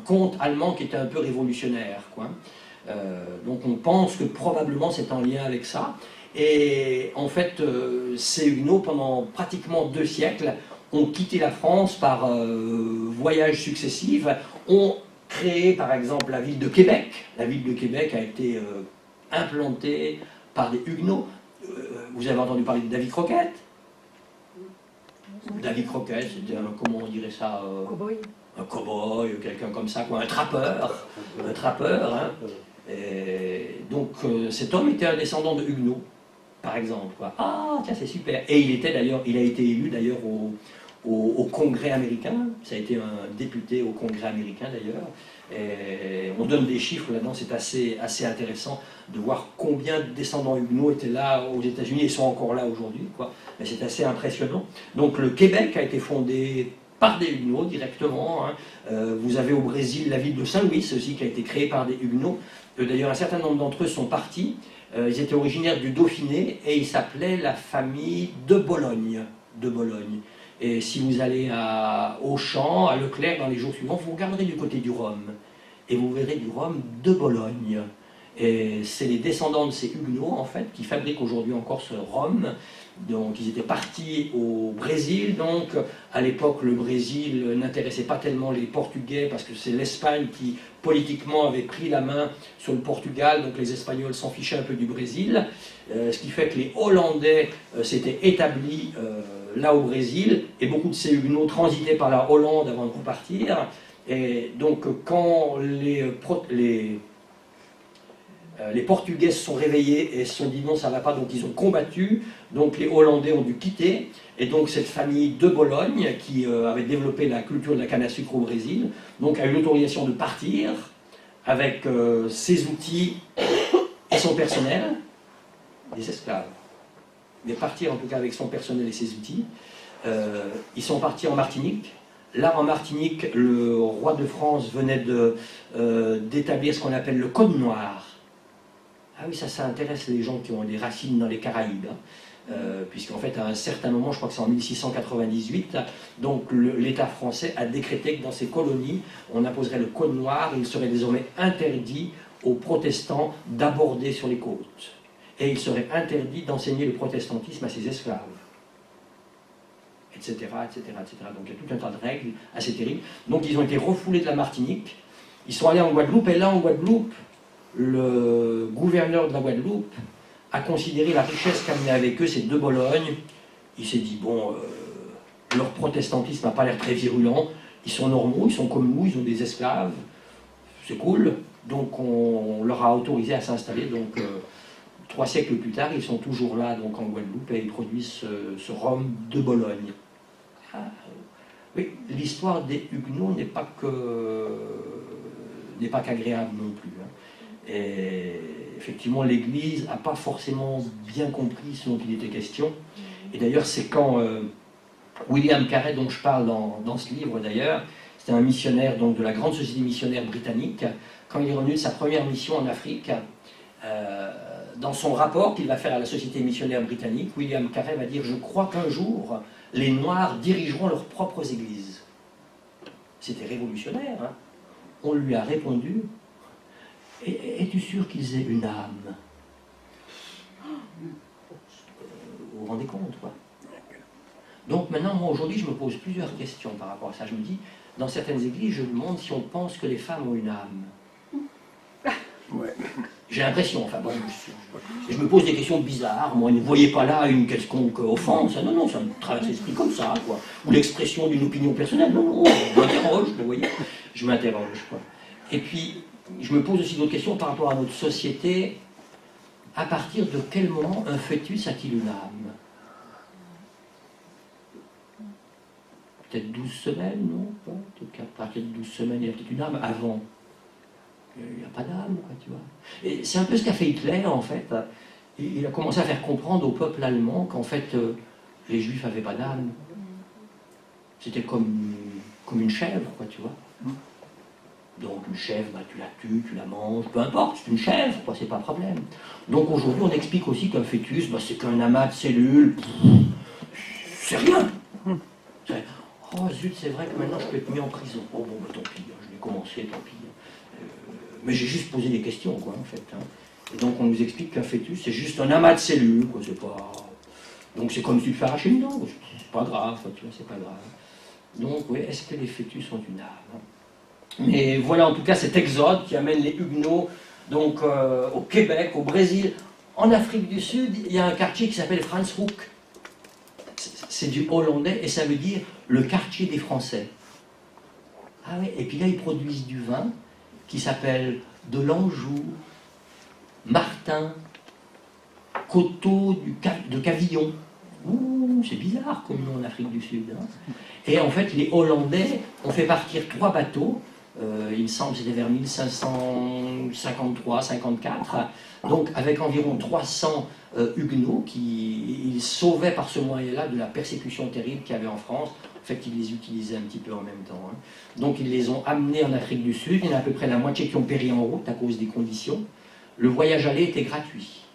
comte allemand qui était un peu révolutionnaire, quoi. Donc on pense que probablement c'est en lien avec ça. Et en fait, ces Huguenots, pendant pratiquement 2 siècles, ont quitté la France par voyages successifs, ont créé par exemple la ville de Québec. La ville de Québec a été implantée par des Huguenots. Vous avez entendu parler de Davy Crockett? Davy Crockett, c'était comment on dirait ça, un cow-boy, quelqu'un comme ça, quoi, un trappeur, hein. Et donc cet homme était un descendant de Huguenots, par exemple, quoi. Ah, tiens, c'est super. Et il a été élu d'ailleurs au Congrès américain. Ça a été un député au Congrès américain d'ailleurs. Et on donne des chiffres là-dedans, c'est assez intéressant de voir combien de descendants huguenots étaient là aux États-Unis et sont encore là aujourd'hui, quoi. Mais c'est assez impressionnant. Donc le Québec a été fondé par des Huguenots directement. Hein. Vous avez au Brésil la ville de Saint-Louis aussi qui a été créée par des Huguenots. D'ailleurs, un certain nombre d'entre eux sont partis. Ils étaient originaires du Dauphiné et ils s'appelaient la famille de Bologne. Et si vous allez à Auchan, à Leclerc dans les jours suivants, vous regarderez du côté du Rhum. Et vous verrez du Rhum de Bologne. Et c'est les descendants de ces Huguenots, en fait, qui fabriquent aujourd'hui encore ce rhum. Donc, ils étaient partis au Brésil. Donc, à l'époque, le Brésil n'intéressait pas tellement les Portugais parce que c'est l'Espagne qui, politiquement, avait pris la main sur le Portugal. Donc, les Espagnols s'en fichaient un peu du Brésil. Ce qui fait que les Hollandais s'étaient établis là au Brésil. Et beaucoup de ces Huguenots transitaient par la Hollande avant de repartir. Et donc, quand les Portugais se sont réveillés et se sont dit non, ça ne va pas, donc ils ont combattu, donc les Hollandais ont dû quitter, et donc cette famille de Bologne, qui avait développé la culture de la canne à sucre au Brésil, donc a eu l'autorisation de partir avec ses outils et son personnel, des esclaves, mais partir en tout cas avec son personnel et ses outils. Ils sont partis en Martinique. Là, en Martinique, le roi de France venait d'établir ce qu'on appelle le Code Noir. Ah oui, ça intéresse les gens qui ont des racines dans les Caraïbes, hein. Puisqu'en fait, à un certain moment, je crois que c'est en 1698, donc l'État français a décrété que dans ses colonies, on imposerait le Code Noir, et il serait désormais interdit aux protestants d'aborder sur les côtes. Et il serait interdit d'enseigner le protestantisme à ses esclaves. Etc., etc., etc. Donc il y a tout un tas de règles assez terribles. Donc ils ont été refoulés de la Martinique, ils sont allés en Guadeloupe, et là en Guadeloupe, le gouverneur de la Guadeloupe a considéré la richesse qu'amenaient avec eux ces 2 Bolognes. Il s'est dit, bon, leur protestantisme n'a pas l'air très virulent, ils sont normaux, ils sont comme nous, ils ont des esclaves, c'est cool, donc on leur a autorisé à s'installer. Donc 3 siècles plus tard, ils sont toujours là donc en Guadeloupe et ils produisent ce rhum de Bologne. Ah, oui, l'histoire des Huguenots n'est pas qu'agréable non plus. Hein. Et effectivement, l'Église n'a pas forcément bien compris ce dont il était question. Et d'ailleurs, c'est quand William Carey, dont je parle dans ce livre d'ailleurs, c'était un missionnaire donc, de la grande société missionnaire britannique, quand il est revenu de sa première mission en Afrique, dans son rapport qu'il va faire à la société missionnaire britannique, William Carey va dire « Je crois qu'un jour, les Noirs dirigeront leurs propres églises. » C'était révolutionnaire. Hein. On lui a répondu « Es-tu sûr qu'ils aient une âme ?» Vous vous rendez compte, quoi. Donc maintenant, moi aujourd'hui, je me pose plusieurs questions par rapport à ça. Je me dis, dans certaines églises, je me demande si on pense que les femmes ont une âme. Ouais. J'ai l'impression, enfin bon, je me pose des questions bizarres. Moi, ne voyez pas là une quelconque offense. Non, non, ça me traverse l'esprit comme ça, quoi. Ou l'expression d'une opinion personnelle. Non, non, je m'interroge, vous voyez. Je m'interroge, quoi. Et puis, je me pose aussi d'autres questions par rapport à notre société à partir de quel moment un fœtus a-t-il une âme? Peut-être 12 semaines, non? Peut-être qu'à partir de 12 semaines, il y a peut-être une âme. Avant, il n'y a pas d'âme, quoi, tu vois. Et c'est un peu ce qu'a fait Hitler, en fait. Il a commencé à faire comprendre au peuple allemand qu'en fait, les Juifs n'avaient pas d'âme. C'était comme une chèvre, quoi, tu vois. Donc une chèvre, bah, tu la tues, tu la manges, peu importe, c'est une chèvre, quoi, c'est pas un problème. Donc aujourd'hui, on explique aussi qu'un fœtus, bah, c'est qu'un amas de cellules, c'est rien. Oh zut, c'est vrai que maintenant je peux être mis en prison. Oh bon, bah, tant pis, hein, je vais commencer, tant pis. Mais j'ai juste posé des questions, quoi, en fait. Hein. Et donc on nous explique qu'un fœtus, c'est juste un amas de cellules, quoi, c'est pas... Donc c'est comme si tu te fais arracher une dent, c'est pas grave, tu vois, c'est pas grave. Donc, oui, est-ce que les fœtus ont une âme? Mais voilà en tout cas cet exode qui amène les Huguenots donc, au Québec, au Brésil. En Afrique du Sud, il y a un quartier qui s'appelle Franschhoek. C'est du hollandais et ça veut dire le quartier des Français. Ah oui, et puis là ils produisent du vin qui s'appelle de l'Anjou, Martin, Coteau de Cavillon. Ouh, c'est bizarre comme nom en Afrique du Sud. Hein. Et en fait, les Hollandais ont fait partir 3 bateaux. Il me semble que c'était vers 1553-54. Donc, avec environ 300 Huguenots qui ils sauvaient par ce moyen-là de la persécution terrible qu'il y avait en France. En fait, ils les utilisaient un petit peu en même temps. Hein. Donc, ils les ont amenés en Afrique du Sud. Il y en a à peu près la moitié qui ont péri en route à cause des conditions. Le voyage aller était gratuit.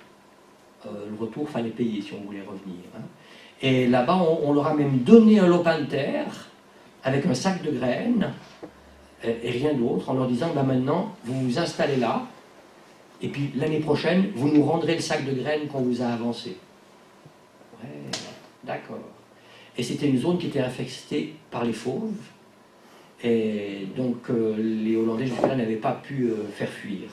Le retour, il fallait payer si on voulait revenir. Hein. Et là-bas, on leur a même donné un lopin de terre avec un sac de graines et rien d'autre, en leur disant, ben maintenant, vous vous installez là, et puis l'année prochaine, vous nous rendrez le sac de graines qu'on vous a avancé. Ouais, d'accord. Et c'était une zone qui était infestée par les fauves, et donc les Hollandais jusque-là n'avaient pas pu faire fuir.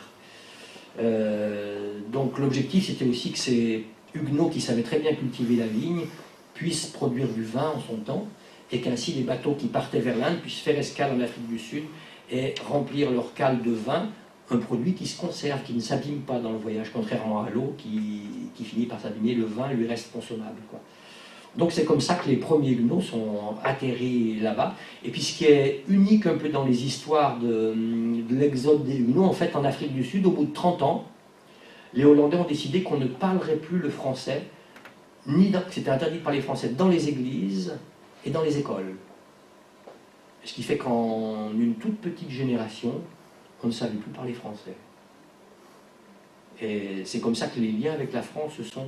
Donc l'objectif, c'était aussi que ces Huguenots qui savaient très bien cultiver la vigne puissent produire du vin en son temps, et qu'ainsi les bateaux qui partaient vers l'Inde puissent faire escale en Afrique du Sud et remplir leur cale de vin, un produit qui se conserve, qui ne s'abîme pas dans le voyage, contrairement à l'eau qui finit par s'abîmer, le vin lui reste consommable, quoi. Donc c'est comme ça que les premiers Huguenots sont atterris là-bas. Et puis ce qui est unique un peu dans les histoires de l'exode des Huguenots, en fait en Afrique du Sud, au bout de 30 ans, les Hollandais ont décidé qu'on ne parlerait plus le français, c'était interdit de parler français dans les églises et dans les écoles. Ce qui fait qu'en une toute petite génération, on ne savait plus parler français. Et c'est comme ça que les liens avec la France se sont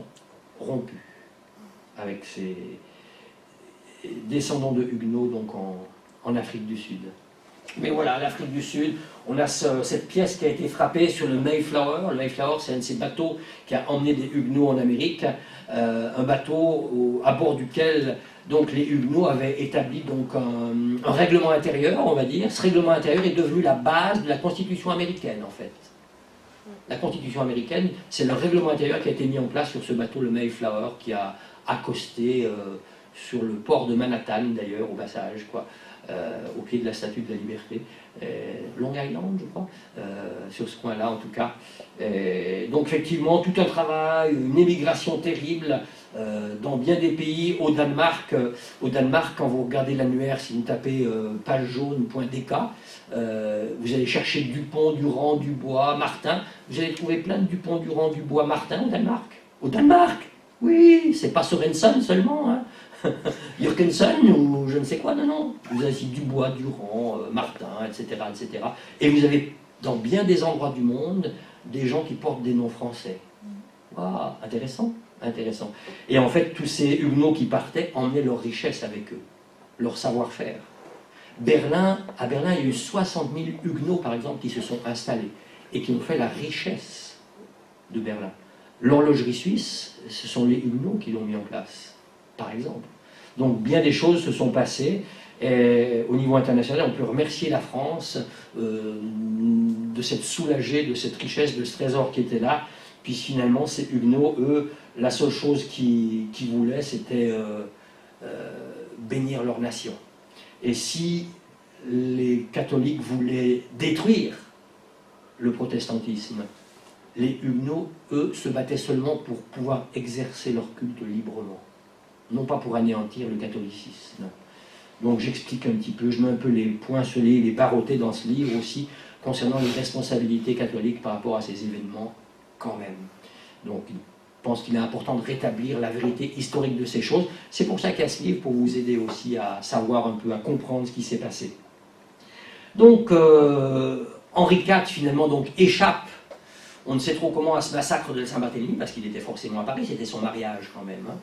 rompus, avec ces descendants de Huguenots donc en Afrique du Sud. Mais voilà, l'Afrique du Sud, on a cette pièce qui a été frappée sur le Mayflower. Le Mayflower, c'est un de ces bateaux qui a emmené des Huguenots en Amérique, un bateau à bord duquel donc, les Huguenots avaient établi donc, un règlement intérieur, on va dire. Ce règlement intérieur est devenu la base de la Constitution américaine, en fait. La Constitution américaine, c'est le règlement intérieur qui a été mis en place sur ce bateau, le Mayflower, qui a accosté sur le port de Manhattan, d'ailleurs, au passage, quoi. Au pied de la Statue de la Liberté, Long Island, je crois, sur ce coin-là en tout cas. Donc effectivement, tout un travail, une émigration terrible dans bien des pays. Au Danemark, quand vous regardez l'annuaire, si vous tapez page jaune.dk, vous allez chercher Dupont, Durand, Dubois, Martin, vous allez trouver plein de Dupont, Durand, Dubois, Martin au Danemark. Au Danemark, oui, c'est pas Sorensen seulement, hein. Jürgensen ou je ne sais quoi, non. Vous avez ici Dubois, Durand, Martin, etc., etc. Et vous avez dans bien des endroits du monde des gens qui portent des noms français. Waouh, intéressant, intéressant. Et en fait, tous ces Huguenots qui partaient emmenaient leur richesse avec eux, leur savoir-faire. À Berlin, il y a eu 60 000 Huguenots, par exemple, qui se sont installés et qui ont fait la richesse de Berlin. L'horlogerie suisse, ce sont les Huguenots qui l'ont mis en place, par exemple. Donc bien des choses se sont passées. Et au niveau international, on peut remercier la France de s'être soulagée de cette richesse, de ce trésor qui était là. Puis finalement, ces Huguenots, eux, la seule chose qu'ils voulaient, c'était bénir leur nation. Et si les catholiques voulaient détruire le protestantisme, Les Huguenots, eux, se battaient seulement pour pouvoir exercer leur culte librement, non pas pour anéantir le catholicisme. Donc j'explique un petit peu, je mets un peu les points sur les barreaux dans ce livre aussi, concernant les responsabilités catholiques par rapport à ces événements, quand même. Donc je pense qu'il est important de rétablir la vérité historique de ces choses. C'est pour ça qu'il y a ce livre, pour vous aider aussi à savoir un peu, à comprendre ce qui s'est passé. Donc Henri IV, finalement, donc, échappe, on ne sait trop comment, à ce massacre de Saint-Barthélemy, parce qu'il était forcément à Paris, c'était son mariage quand même. Hein.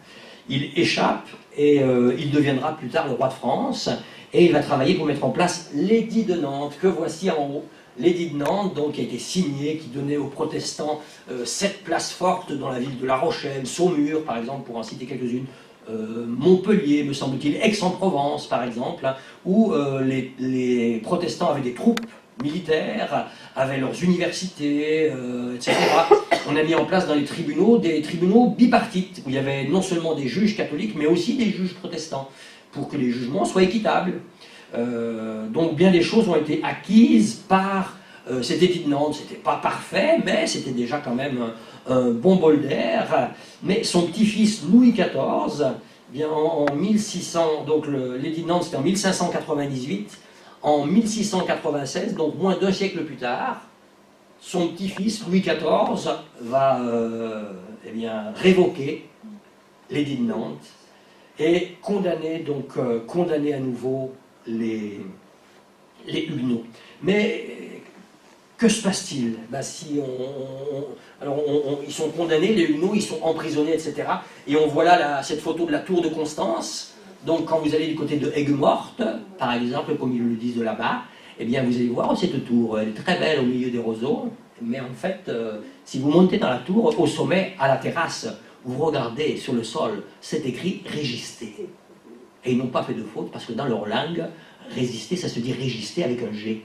Il échappe et il deviendra plus tard le roi de France, et il va travailler pour mettre en place l'édit de Nantes, que voici en haut. L'édit de Nantes, donc, qui a été signé, qui donnait aux protestants 7 places fortes dans la ville de La Rochelle, Saumur, par exemple, pour en citer quelques-unes, Montpellier, me semble-t-il, Aix-en-Provence, par exemple, hein, où les protestants avaient des troupes militaires, avaient leurs universités, etc. On a mis en place dans les tribunaux des tribunaux bipartites, où il y avait non seulement des juges catholiques, mais aussi des juges protestants, pour que les jugements soient équitables. Donc bien des choses ont été acquises par cet édit de Nantes. C'était pas parfait, mais c'était déjà quand même un bon bol d'air. Mais son petit-fils Louis XIV, bien en 1600, donc l'édit de Nantes c'était en 1598, en 1696, donc moins d'un siècle plus tard, son petit-fils Louis XIV va eh bien, révoquer l'édit de Nantes et condamner, donc, condamner à nouveau les Huguenots. Mais que se passe-t-il? Ben, si ils sont condamnés, les Huguenots, ils sont emprisonnés, etc. Et on voit là cette photo de la tour de Constance. Donc quand vous allez du côté de Aigues-Mortes, par exemple, comme ils le disent de là-bas, eh bien vous allez voir cette tour, elle est très belle au milieu des roseaux, mais en fait, si vous montez dans la tour, au sommet, à la terrasse, vous regardez sur le sol, c'est écrit « Régister ». Et ils n'ont pas fait de faute, parce que dans leur langue, résister, ça se dit régister avec un G.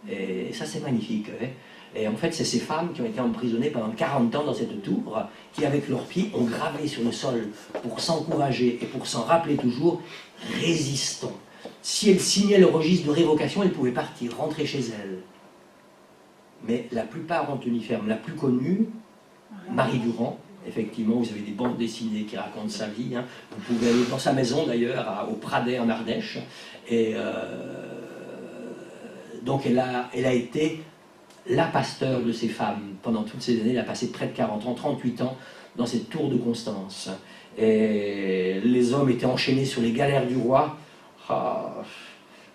Et ça, c'est magnifique. Hein. Et en fait, c'est ces femmes qui ont été emprisonnées pendant 40 ans dans cette tour, qui, avec leurs pieds, ont gravé sur le sol pour s'encourager et pour s'en rappeler toujours « Résistons ». Si elles signaient le registre de révocation, elles pouvaient partir, rentrer chez elles. Mais la plupart ont tenu ferme. La plus connue, Marie Durand, effectivement, vous avez des bandes dessinées qui racontent sa vie. Hein. Vous pouvez aller dans sa maison, d'ailleurs, au Pradet, en Ardèche. Et donc, elle a été la pasteur de ces femmes. Pendant toutes ces années, elle a passé près de 40 ans, 38 ans, dans cette tour de Constance. Et les hommes étaient enchaînés sur les galères du roi. Ah,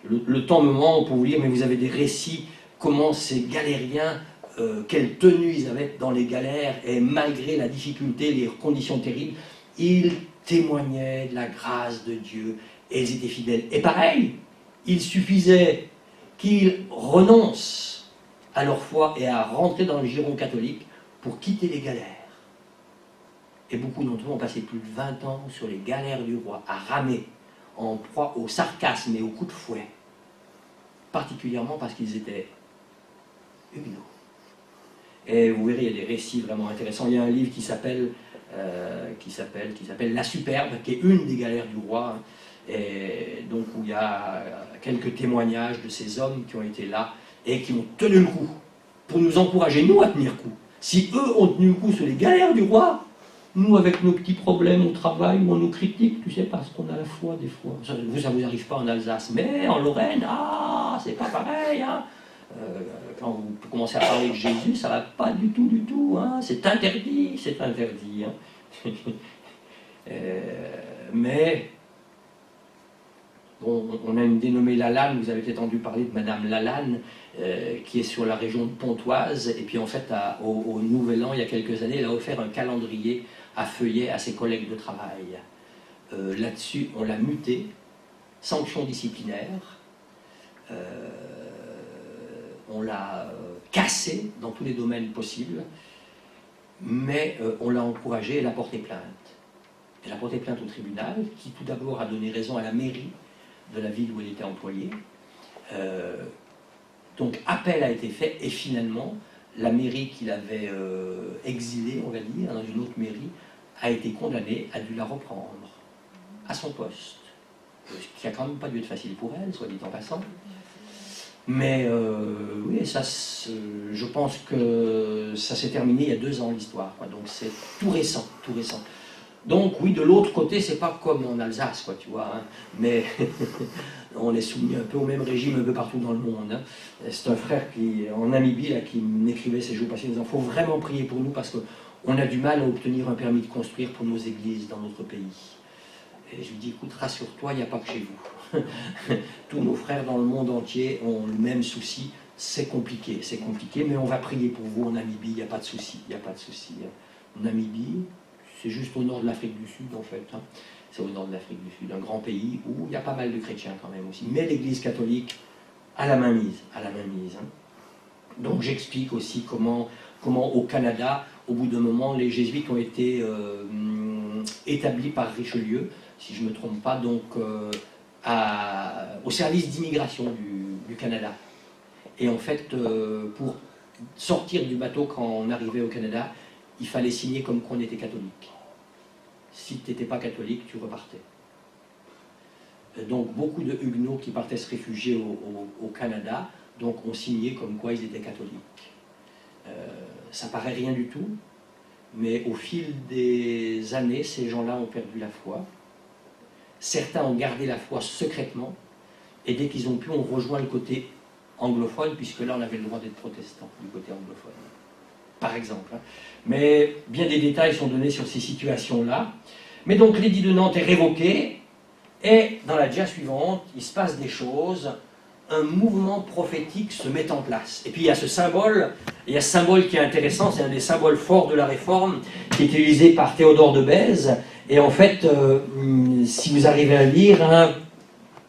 le temps me manque pour vous lire, mais vous avez des récits, comment ces galériens, quelle tenue ils avaient dans les galères, et malgré la difficulté, les conditions terribles, ils témoignaient de la grâce de Dieu, et ils étaient fidèles. Et pareil, il suffisait qu'ils renoncent à leur foi et à rentrer dans le giron catholique pour quitter les galères. Et beaucoup d'entre eux ont passé plus de 20 ans sur les galères du roi, à ramer, en proie au sarcasme et au coup de fouet, particulièrement parce qu'ils étaient huguenots. Et vous verrez, il y a des récits vraiment intéressants. Il y a un livre qui s'appelle La Superbe, qui est une des galères du roi, et donc où il y a quelques témoignages de ces hommes qui ont été là et qui ont tenu le coup, pour nous encourager, nous, à tenir le coup. Si eux ont tenu le coup sur les galères du roi, nous, avec nos petits problèmes au travail, ou on nous critique, tu sais, parce qu'on a la foi des fois. Ça vous arrive pas en Alsace, mais en Lorraine, c'est pas pareil, hein. Quand vous commencez à parler de Jésus, ça va pas du tout, hein. C'est interdit, hein. Mais, bon, on a une dénommée Lalanne, vous avez peut-être entendu parler de Madame Lalanne, qui est sur la région de Pontoise, et puis en fait, au Nouvel An, il y a quelques années, elle a offert un calendrier à feuillet à ses collègues de travail. Là-dessus, on l'a muté, sanction disciplinaire, on l'a cassé dans tous les domaines possibles, mais on l'a encouragé, elle a porté plainte. Elle a porté plainte au tribunal, qui tout d'abord a donné raison à la mairie de la ville où elle était employée. Donc appel a été fait, et finalement, la mairie qui l'avait exilée, on va dire, dans une autre mairie, a été condamnée, a dû la reprendre à son poste. Ce qui n'a quand même pas dû être facile pour elle, soit dit en passant. Mais oui, ça, je pense que ça s'est terminé il y a 2 ans l'histoire, donc c'est tout récent, tout récent. Donc oui, de l'autre côté, c'est pas comme en Alsace, quoi, tu vois, hein, mais on est soumis un peu au même régime un peu partout dans le monde. Hein. C'est un frère qui, en Namibie, là, qui m'écrivait ces jours passés, il disant, faut vraiment prier pour nous parce qu'on a du mal à obtenir un permis de construire pour nos églises dans notre pays. Et je lui dis, écoute, rassure-toi, il n'y a pas que chez vous. Tous nos frères dans le monde entier ont le même souci. C'est compliqué, mais on va prier pour vous en Namibie, il n'y a pas de souci, il n'y a pas de souci. Namibie, c'est juste au nord de l'Afrique du Sud, en fait. Hein. C'est au nord de l'Afrique du Sud, un grand pays où il y a pas mal de chrétiens quand même aussi. Mais l'Église catholique a la main mise, Hein. Donc j'explique aussi comment au Canada, au bout d'un moment, les jésuites ont été établis par Richelieu, si je ne me trompe pas, donc au service d'immigration du Canada. Et en fait, pour sortir du bateau quand on arrivait au Canada, il fallait signer comme qu'on était catholique. Si tu n'étais pas catholique, tu repartais. Donc beaucoup de Huguenots qui partaient se réfugier au Canada, donc ont signé comme quoi ils étaient catholiques. Ça paraît rien du tout, mais au fil des années, ces gens-là ont perdu la foi. Certains ont gardé la foi secrètement, et dès qu'ils ont pu, on rejoint le côté anglophone, puisque là on avait le droit d'être protestant, du côté anglophone, par exemple. Mais bien des détails sont donnés sur ces situations-là. Mais donc l'édit de Nantes est révoqué, et dans la dia suivante, il se passe des choses, un mouvement prophétique se met en place. Et puis il y a ce symbole qui est intéressant, c'est un des symboles forts de la Réforme, qui est utilisé par Théodore de Bèze, et en fait, si vous arrivez à lire, hein,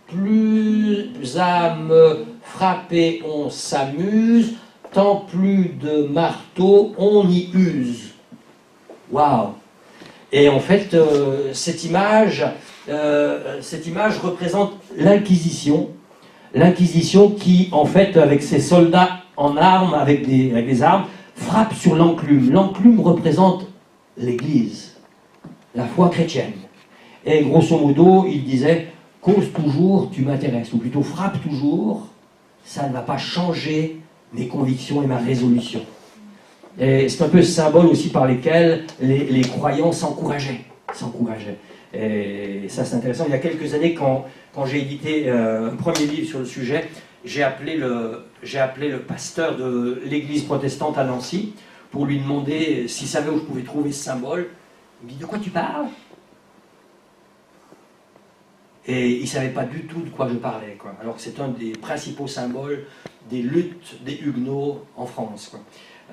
plus à me frapper on s'amuse, tant plus de marteau on y use. Waouh! Et en fait, cette image représente l'Inquisition. L'Inquisition qui, en fait, avec ses soldats en armes, avec des armes, frappe sur l'enclume. L'enclume représente l'Église, la foi chrétienne. Et grosso modo, il disait, cause toujours, tu m'intéresses, ou plutôt frappe toujours, ça ne va pas changer mes convictions et ma résolution. Et c'est un peu ce symbole aussi par lesquels les croyants s'encourageaient. Et ça, c'est intéressant. Il y a quelques années, quand j'ai édité un premier livre sur le sujet, j'ai appelé le pasteur de l'église protestante à Nancy pour lui demander s'il savait où je pouvais trouver ce symbole. Il me dit, de quoi tu parles? Et il ne savait pas du tout de quoi je parlais, quoi. Alors que c'est un des principaux symboles des luttes des Huguenots en France, quoi.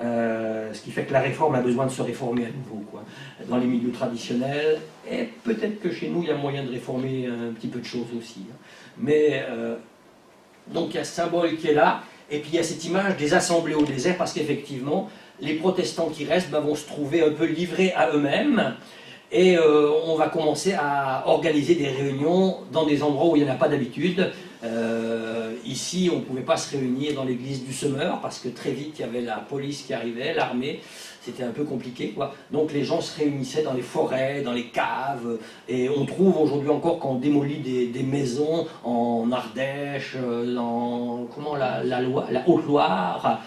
Ce qui fait que la réforme a besoin de se réformer à nouveau, quoi, dans les milieux traditionnels, et peut-être que chez nous il y a moyen de réformer un petit peu de choses aussi. Hein. Mais donc il y a ce symbole qui est là, et puis il y a cette image des assemblées au désert, parce qu'effectivement, les protestants qui restent vont se trouver un peu livrés à eux-mêmes, et on va commencer à organiser des réunions dans des endroits où il n'y en a pas d'habitude. Ici, on ne pouvait pas se réunir dans l'église du Semeur parce que très vite, il y avait la police qui arrivait, l'armée, c'était un peu compliqué, quoi. Donc les gens se réunissaient dans les forêts, dans les caves, et on trouve aujourd'hui encore qu'on démolit des maisons en Ardèche, dans la Haute-Loire,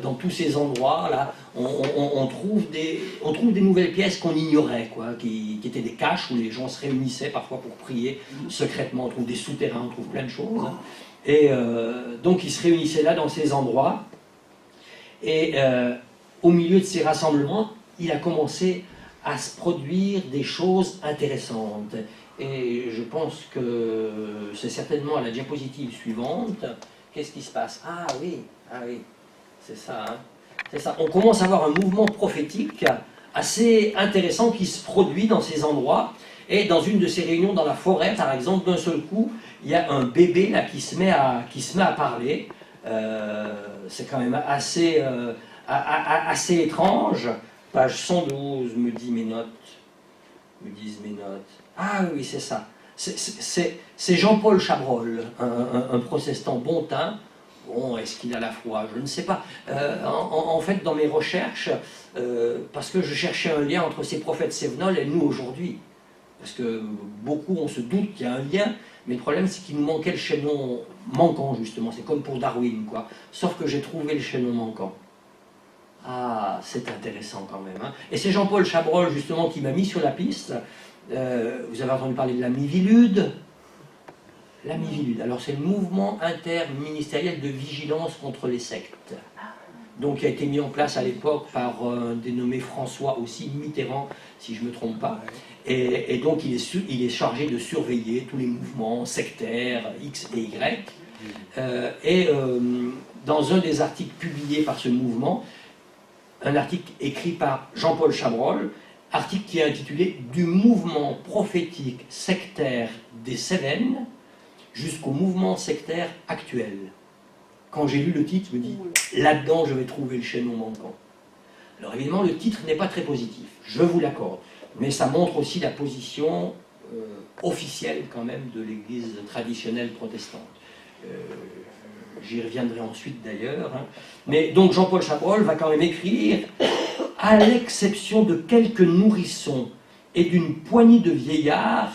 dans tous ces endroits-là, on trouve des nouvelles pièces qu'on ignorait, quoi, qui étaient des caches où les gens se réunissaient parfois pour prier secrètement. On trouve des souterrains, on trouve plein de choses. Et donc ils se réunissaient là dans ces endroits. Et au milieu de ces rassemblements, il a commencé à se produire des choses intéressantes. Et je pense que c'est certainement à la diapositive suivante. Qu'est-ce qui se passe? Ah oui, c'est ça. Hein. C'est ça. On commence à avoir un mouvement prophétique assez intéressant qui se produit dans ces endroits. Et dans une de ces réunions dans la forêt, par exemple, d'un seul coup, il y a un bébé là, qui se met à parler. C'est quand même assez étrange. Page 112 me disent mes notes. Ah oui, c'est ça. C'est Jean-Paul Chabrol, un protestant bon teint. Bon, est-ce qu'il a la foi? Je ne sais pas. En fait, dans mes recherches, parce que je cherchais un lien entre ces prophètes cévenols et nous aujourd'hui. Parce que beaucoup, on se doute qu'il y a un lien, mais le problème, c'est qu'il nous manquait le chaînon manquant, justement. C'est comme pour Darwin, quoi. Sauf que j'ai trouvé le chaînon manquant. Ah, c'est intéressant quand même. Hein. Et c'est Jean-Paul Chabrol, justement, qui m'a mis sur la piste. Vous avez entendu parler de la Mivilude? La Mivilude, alors c'est le mouvement interministériel de vigilance contre les sectes. Donc, qui a été mis en place à l'époque par un dénommé François aussi Mitterrand, si je ne me trompe pas. Et donc, il est chargé de surveiller tous les mouvements sectaires X et Y. Dans un des articles publiés par ce mouvement, un article écrit par Jean-Paul Chabrol, article qui est intitulé « Du mouvement prophétique sectaire des Cévennes jusqu'au mouvement sectaire actuel ». Quand j'ai lu le titre, je me dis « Là-dedans, je vais trouver le chaînon manquant ». Alors évidemment, le titre n'est pas très positif, je vous l'accorde, mais ça montre aussi la position officielle quand même de l'Église traditionnelle protestante. J'y reviendrai ensuite d'ailleurs. Hein. Mais donc Jean-Paul Chabrol va quand même écrire « À l'exception de quelques nourrissons et d'une poignée de vieillards,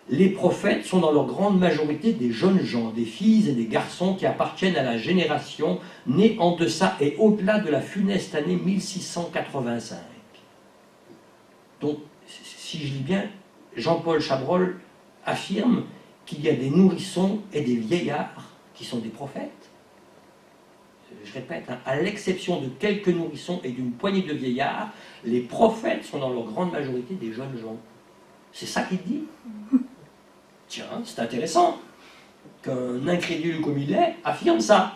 les prophètes sont dans leur grande majorité des jeunes gens, des filles et des garçons qui appartiennent à la génération née en deçà et au-delà de la funeste année 1685. » Donc, si je lis bien, Jean-Paul Chabrol affirme qu'il y a des nourrissons et des vieillards qui sont des prophètes. Je répète, hein, à l'exception de quelques nourrissons et d'une poignée de vieillards, les prophètes sont dans leur grande majorité des jeunes gens. C'est ça qu'il dit. Tiens, c'est intéressant qu'un incrédule comme il est affirme ça.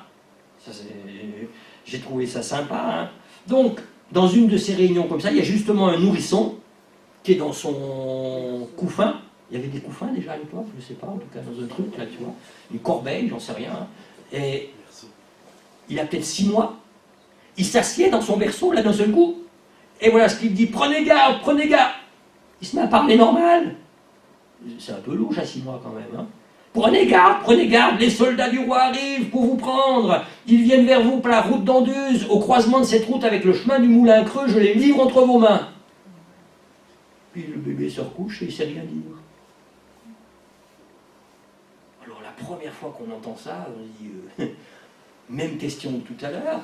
J'ai trouvé ça sympa. Hein. Donc, dans une de ces réunions comme ça, il y a justement un nourrisson qui est dans son couffin. Il y avait des couffins déjà à l'époque, je ne sais pas, en tout cas dans un truc, là, tu vois. Une corbeille, j'en sais rien. Hein. Et il a peut-être 6 mois. Il s'assied dans son berceau, là, d'un seul coup. Et voilà ce qu'il dit, prenez garde, prenez garde. Il se met à parler normal. C'est un peu louche à 6 mois quand même. Hein. Prenez garde, les soldats du roi arrivent pour vous prendre. Ils viennent vers vous par la route d'Anduze. Au croisement de cette route avec le chemin du Moulin Creux, je les livre entre vos mains. Puis le bébé se recouche et il ne sait rien dire. Alors la première fois qu'on entend ça, on dit, même question de tout à l'heure,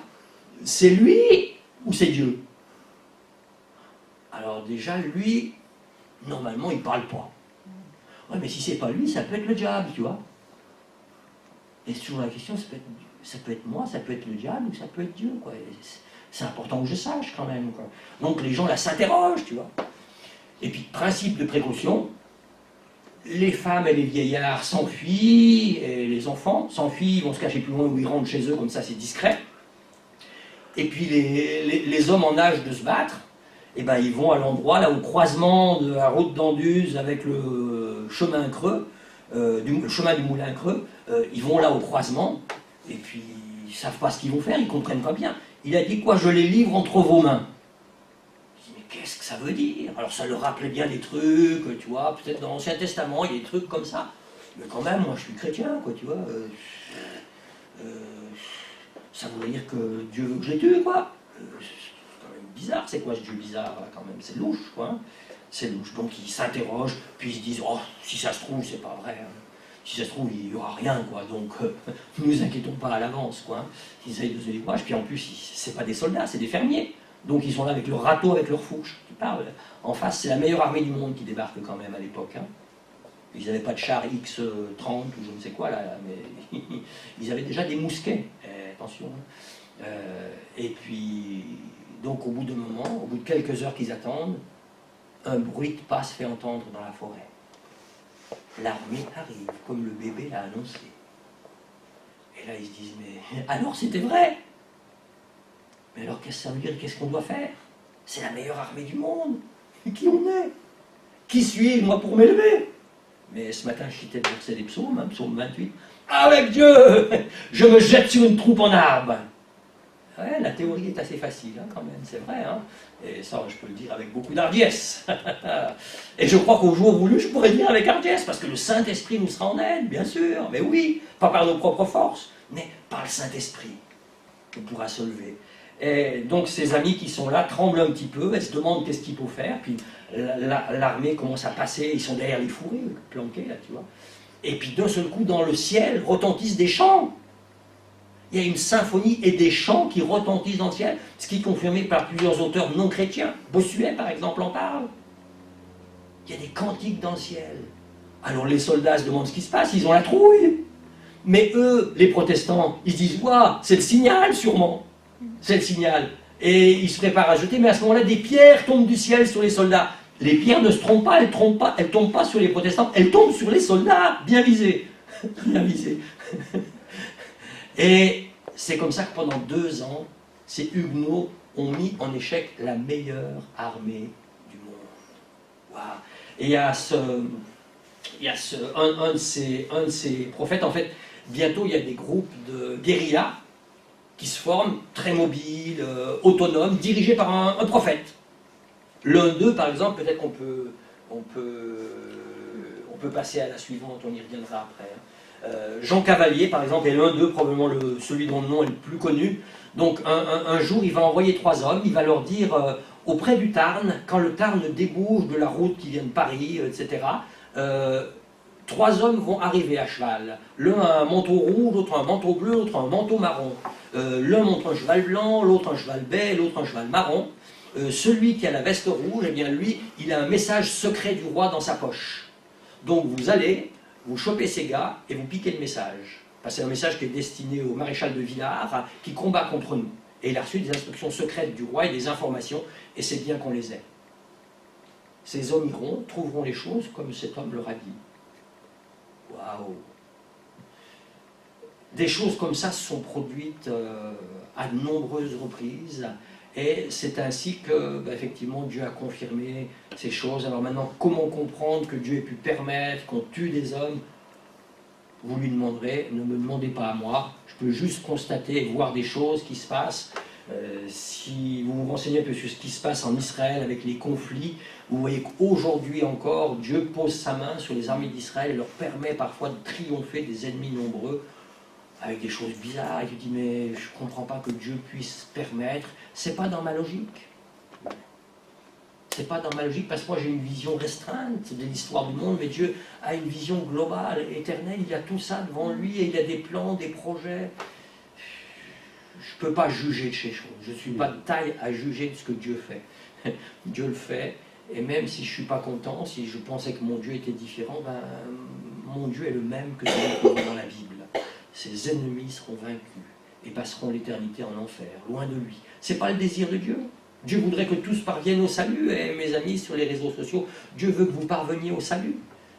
c'est lui ou c'est Dieu? Alors déjà, lui, normalement, il ne parle pas. Ouais, mais si c'est pas lui, ça peut être le diable, tu vois. Et c'est toujours la question, ça peut être moi, ça peut être le diable ou ça peut être Dieu, quoi. C'est important que je sache quand même, quoi. Donc les gens là s'interrogent, tu vois. Et puis, principe de précaution, les femmes et les vieillards s'enfuient, et les enfants s'enfuient, ils vont se cacher plus loin où ils rentrent chez eux, comme ça c'est discret. Et puis les hommes en âge de se battre, eh ben, ils vont à l'endroit, là, au croisement de la route d'Anduze avec le chemin creux, le chemin du Moulin Creux, ils vont là au croisement, et puis ils ne savent pas ce qu'ils vont faire, ils ne comprennent pas bien. Il a dit quoi? Je les livre entre vos mains. Je dis, mais qu'est-ce que ça veut dire? Alors ça leur rappelait bien des trucs, tu vois, peut-être dans l'Ancien Testament, il y a des trucs comme ça. Mais quand même, moi je suis chrétien, quoi, tu vois. Ça voudrait dire que Dieu veut que je les tue, quoi. C'est quand même bizarre, c'est quoi ce Dieu bizarre, là, quand même? C'est louche, quoi. Hein. C'est louche. Donc ils s'interrogent, puis ils se disent, oh, si ça se trouve, c'est pas vrai. Hein. Si ça se trouve, il n'y aura rien, quoi. Donc, ne nous inquiétons pas à l'avance, quoi. Hein. Ils essayent de se dire, puis en plus, c'est pas des soldats, c'est des fermiers. Donc, ils sont là avec leur râteau, avec leur fourche. Tu parles. En face, c'est la meilleure armée du monde qui débarque, quand même, à l'époque. Hein. Ils n'avaient pas de chars X-30 ou je ne sais quoi, là, mais ils avaient déjà des mousquets. Attention. Hein. Et puis, donc, au bout d'un moment, au bout de quelques heures qu'ils attendent, un bruit de pas se fait entendre dans la forêt. L'armée arrive, comme le bébé l'a annoncé. Et là, ils se disent, mais alors c'était vrai? Mais alors, qu'est-ce que ça veut dire? Qu'est-ce qu'on doit faire? C'est la meilleure armée du monde. Et qui on est? Qui suis-je, moi, pour m'élever? Mais ce matin, je citais le verset des psaumes, hein, psaume 28. Avec Dieu, je me jette sur une troupe en arbre. Ouais, la théorie est assez facile, hein, quand même, c'est vrai. Hein. Et ça, je peux le dire avec beaucoup d'hardiesse. Et je crois qu'au jour voulu, je pourrais dire avec hardiesse, parce que le Saint-Esprit nous sera en aide, bien sûr. Mais oui, pas par nos propres forces, mais par le Saint-Esprit. On pourra se lever. Et donc ses amis qui sont là tremblent un petit peu, elles se demandent qu'est-ce qu'il faut faire, puis l'armée commence à passer, ils sont derrière les fourrés, planqués là, tu vois. Et puis d'un seul coup, dans le ciel, retentissent des chants. Il y a une symphonie et des chants qui retentissent dans le ciel, ce qui est confirmé par plusieurs auteurs non chrétiens. Bossuet, par exemple, en parle. Il y a des cantiques dans le ciel. Alors les soldats se demandent ce qui se passe, ils ont la trouille. Mais eux, les protestants, ils se disent « Waouh, c'est le signal sûrement. C'est le signal. » Et ils se préparent à jeter, mais à ce moment-là, des pierres tombent du ciel sur les soldats. Les pierres ne se trompent pas, elles ne tombent pas sur les protestants, elles tombent sur les soldats. Bien visé. Bien visé. Et c'est comme ça que pendant 2 ans, ces Huguenots ont mis en échec la meilleure armée du monde. Waouh. Et il y a un de ces prophètes, en fait, bientôt il y a des groupes de guérilla qui se forment, très mobiles, autonomes, dirigés par un prophète. L'un d'eux, par exemple, peut-être on peut passer à la suivante, on y reviendra après. Jean Cavalier, par exemple, est l'un d'eux, probablement celui dont le nom est le plus connu. Donc un jour, il va envoyer 3 hommes, il va leur dire, auprès du Tarn, quand le Tarn débouche de la route qui vient de Paris, etc., 3 hommes vont arriver à cheval. L'un a un manteau rouge, l'autre un manteau bleu, l'autre un manteau marron. L'un monte un cheval blanc, l'autre un cheval bai, l'autre un cheval marron. Celui qui a la veste rouge, eh bien lui, il a un message secret du roi dans sa poche. Donc vous allez, vous chopez ces gars et vous piquez le message. Parce que c'est un message qui est destiné au maréchal de Villars, qui combat contre nous. Et il a reçu des instructions secrètes du roi et des informations, et c'est bien qu'on les ait. Ces hommes iront, trouveront les choses comme cet homme leur a dit. Waouh! Des choses comme ça se sont produites à de nombreuses reprises, et c'est ainsi que, effectivement, Dieu a confirmé ces choses. Alors maintenant, comment comprendre que Dieu ait pu permettre qu'on tue des hommes? Vous lui demanderez, ne me demandez pas à moi, je peux juste constater et voir des choses qui se passent. Si vous vous renseignez un peu sur ce qui se passe en Israël avec les conflits, vous voyez qu'aujourd'hui encore, Dieu pose sa main sur les armées d'Israël et leur permet parfois de triompher des ennemis nombreux avec des choses bizarres. Et tu dis, mais je ne comprends pas que Dieu puisse permettre. C'est pas dans ma logique. C'est pas dans ma logique parce que moi j'ai une vision restreinte de l'histoire du monde, mais Dieu a une vision globale, éternelle. Il a tout ça devant lui et il a des plans, des projets. Je ne peux pas juger de ces choses. Je ne suis pas de taille à juger de ce que Dieu fait. Dieu le fait. Et même si je ne suis pas content, si je pensais que mon Dieu était différent, mon Dieu est le même que celui qu'on voit dans la Bible. Ses ennemis seront vaincus et passeront l'éternité en enfer, loin de lui. Ce n'est pas le désir de Dieu. Dieu voudrait que tous parviennent au salut. Et mes amis, sur les réseaux sociaux, Dieu veut que vous parveniez au salut.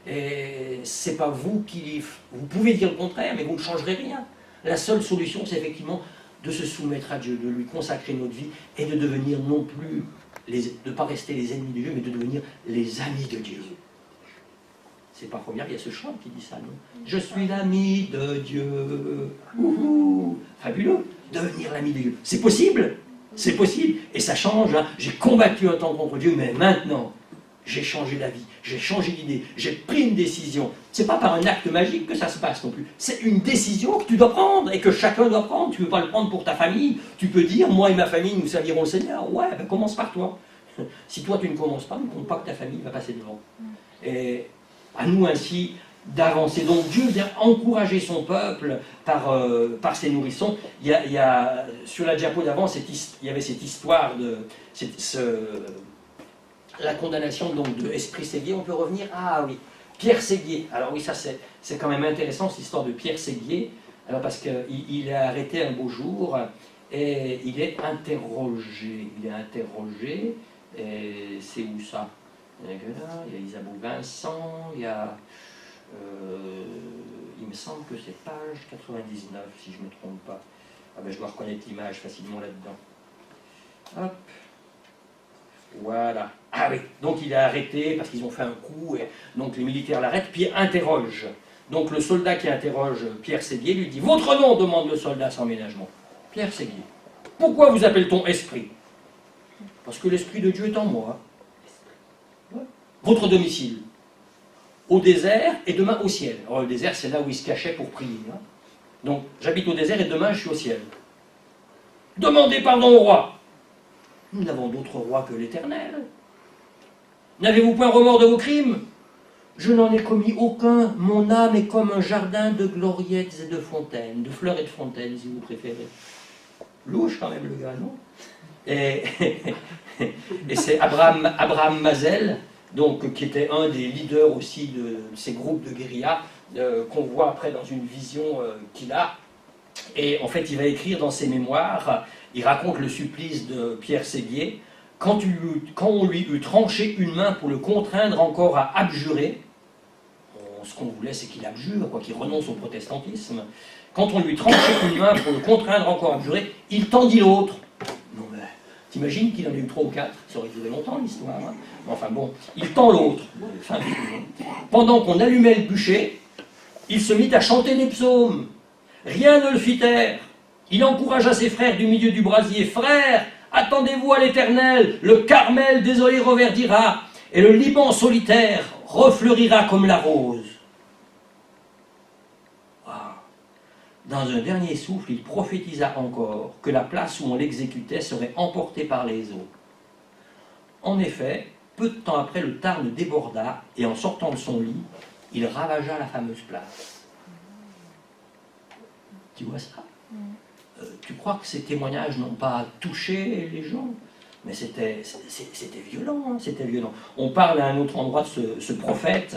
Et ce n'est pas vous qui... Vous pouvez dire le contraire, mais vous ne changerez rien. La seule solution, c'est effectivement de se soumettre à Dieu, de lui consacrer notre vie et de devenir non plus, de ne pas rester les ennemis de Dieu, mais de devenir les amis de Dieu. C'est pas première, il y a ce chant qui dit ça, non? Je suis l'ami de Dieu. Ouhou. Fabuleux. Devenir l'ami de Dieu. C'est possible. C'est possible. Et ça change. Hein. J'ai combattu un temps contre Dieu, mais maintenant, j'ai changé d'avis. J'ai changé d'idée. J'ai pris une décision. C'est pas par un acte magique que ça se passe non plus. C'est une décision que tu dois prendre et que chacun doit prendre. Tu ne peux pas le prendre pour ta famille. Tu peux dire, moi et ma famille, nous servirons le Seigneur. Ouais, ben commence par toi. Si toi, tu ne commences pas, ne compte pas que ta famille va passer devant. Et à nous ainsi d'avancer. Donc Dieu vient encourager son peuple par ses nourrissons. Il y a sur la diapo d'avant, il y avait cette histoire de la condamnation donc, de Esprit Séguier. On peut revenir? Ah oui, Pierre Séguier. Alors oui, ça c'est quand même intéressant, cette histoire de Pierre Séguier. Alors parce qu'il est arrêté un beau jour et il est interrogé. Il est interrogé, et c'est où ça? Il y a Isabeau Vincent, il y a... il me semble que c'est page 99, si je ne me trompe pas. Ah ben je dois reconnaître l'image facilement là-dedans. Hop. Voilà. Ah oui, donc il est arrêté parce qu'ils ont fait un coup, et donc les militaires l'arrêtent, puis interrogent. Donc le soldat qui interroge Pierre Séguier lui dit « Votre nom ?» demande le soldat sans ménagement. « Pierre Séguier. Pourquoi vous appelle-t-on esprit ?»« Parce que l'esprit de Dieu est en moi. » Votre domicile? Au désert et demain au ciel. Alors le désert, c'est là où il se cachait pour prier. Hein. Donc j'habite au désert et demain je suis au ciel. demandez pardon au roi. Nous n'avons d'autre roi que l'Éternel. N'avez-vous point remords de vos crimes? Je n'en ai commis aucun, mon âme est comme un jardin de gloriettes et de fontaines, de fleurs et de fontaines, si vous préférez. Louche quand même le gars, non? Et c'est Abraham Mazel, donc, qui était un des leaders aussi de ces groupes de guérilla, qu'on voit après dans une vision qu'il a. Et en fait, il va écrire dans ses mémoires, il raconte le supplice de Pierre Séguier, quand on lui eut tranché une main pour le contraindre encore à abjurer. Ce qu'on voulait, c'est qu'il abjure, qu'il renonce au protestantisme. Quand on lui tranchait une main pour le contraindre encore à abjurer, il tendit l'autre. Non mais, t'imagines qu'il en a eu 3 ou 4? Ça aurait duré longtemps l'histoire. Hein. Enfin bon, il tend l'autre. Pendant qu'on allumait le bûcher, il se mit à chanter des psaumes. Rien ne le fit taire. Il encouragea ses frères du milieu du brasier. Frères, attendez-vous à l'Éternel, le Carmel désolé reverdira, et le Liban solitaire refleurira comme la rose. Wow. Dans un dernier souffle, il prophétisa encore que la place où on l'exécutait serait emportée par les eaux. En effet, peu de temps après, le Tarn déborda, et en sortant de son lit, il ravagea la fameuse place. Tu vois ça? Tu crois que ces témoignages n'ont pas touché les gens? Mais c'était violent, hein, c'était violent. On parle à un autre endroit de ce prophète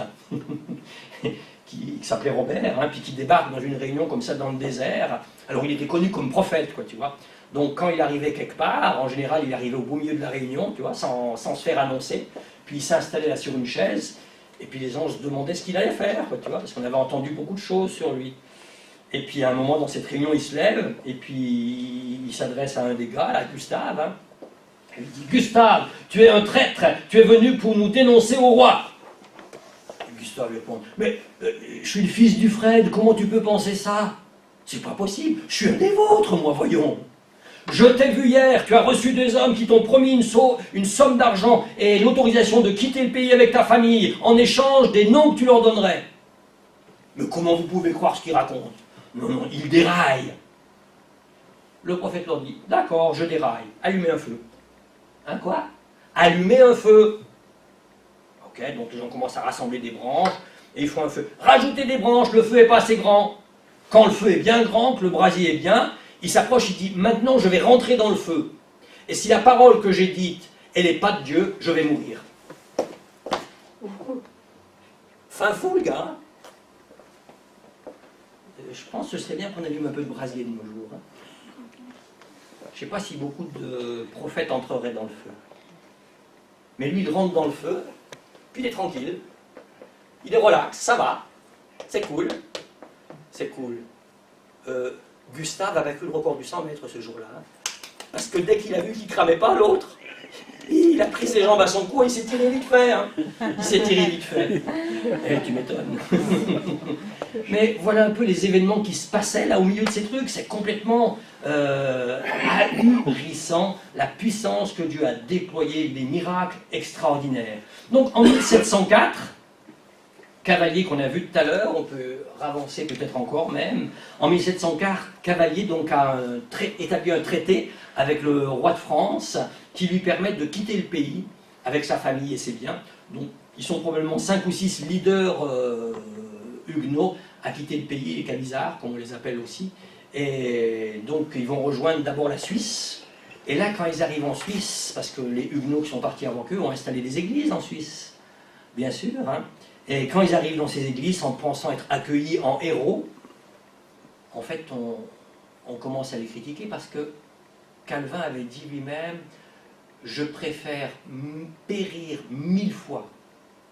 qui s'appelait Robert, hein, puis qui débarque dans une réunion comme ça dans le désert. Alors il était connu comme prophète, quoi, tu vois. Donc quand il arrivait quelque part, en général il arrivait au beau milieu de la réunion, tu vois, sans se faire annoncer. Puis il s'installait là sur une chaise, et puis les gens se demandaient ce qu'il allait faire, quoi, tu vois, parce qu'on avait entendu beaucoup de choses sur lui. Et puis à un moment dans cette réunion, il se lève, et puis il s'adresse à un des gars, là, Gustave, hein. Il dit, Gustave, tu es un traître, tu es venu pour nous dénoncer au roi. Et Gustave lui répond, mais je suis le fils du Fred, comment tu peux penser ça? C'est pas possible, je suis un des vôtres, moi, voyons. Je t'ai vu hier, tu as reçu des hommes qui t'ont promis une somme d'argent et l'autorisation de quitter le pays avec ta famille, en échange des noms que tu leur donnerais. Mais comment vous pouvez croire ce qu'ils racontent? Non, non, ils déraillent. Le prophète leur dit, d'accord, je déraille, allumez un feu. Hein, quoi? Allumer un feu. Ok, donc les gens commencent à rassembler des branches et ils font un feu. Rajoutez des branches, le feu n'est pas assez grand. Quand le feu est bien grand, que le brasier est bien, il s'approche, il dit, maintenant je vais rentrer dans le feu. Et si la parole que j'ai dite, elle n'est pas de Dieu, je vais mourir. Fin fou, le gars. Je pense que ce serait bien qu'on allume un peu de brasier de nos jours. Hein. Je ne sais pas si beaucoup de prophètes entreraient dans le feu. Mais lui, il rentre dans le feu, puis il est tranquille. Il est relax, ça va. C'est cool. C'est cool. Gustave a battu le record du 100 mètres ce jour-là. Hein, parce que dès qu'il a vu qu'il ne cramait pas l'autre, il a pris ses jambes à son cou et il s'est tiré vite fait. Hein. Il s'est tiré vite fait. Eh, tu m'étonnes. Mais voilà un peu les événements qui se passaient là au milieu de ces trucs. C'est complètement ahurissant la puissance que Dieu a déployée, les miracles extraordinaires. Donc en 1704, Cavalier qu'on a vu tout à l'heure, on peut ravancer peut-être encore même, en 1704, Cavalier donc a établi un traité avec le roi de France qui lui permet de quitter le pays avec sa famille et ses biens. Donc ils sont probablement 5 ou 6 leaders huguenots à quitter le pays, les camisards, comme on les appelle aussi. Et donc ils vont rejoindre d'abord la Suisse. Et là, quand ils arrivent en Suisse, parce que les huguenots qui sont partis avant qu'eux ont installé des églises en Suisse, bien sûr. Hein. Et quand ils arrivent dans ces églises, en pensant être accueillis en héros, en fait, on commence à les critiquer parce que Calvin avait dit lui-même « Je préfère périr 1000 fois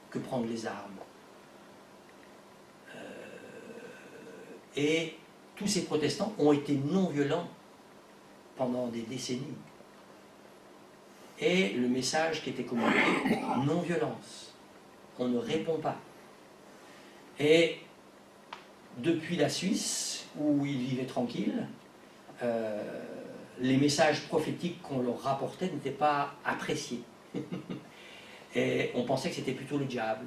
que prendre les armes ». Et tous ces protestants ont été non-violents pendant des décennies. Et le message qui était communiqué, non-violence. On ne répond pas. Et depuis la Suisse, où ils vivaient tranquilles, les messages prophétiques qu'on leur rapportait n'étaient pas appréciés. Et on pensait que c'était plutôt le diable.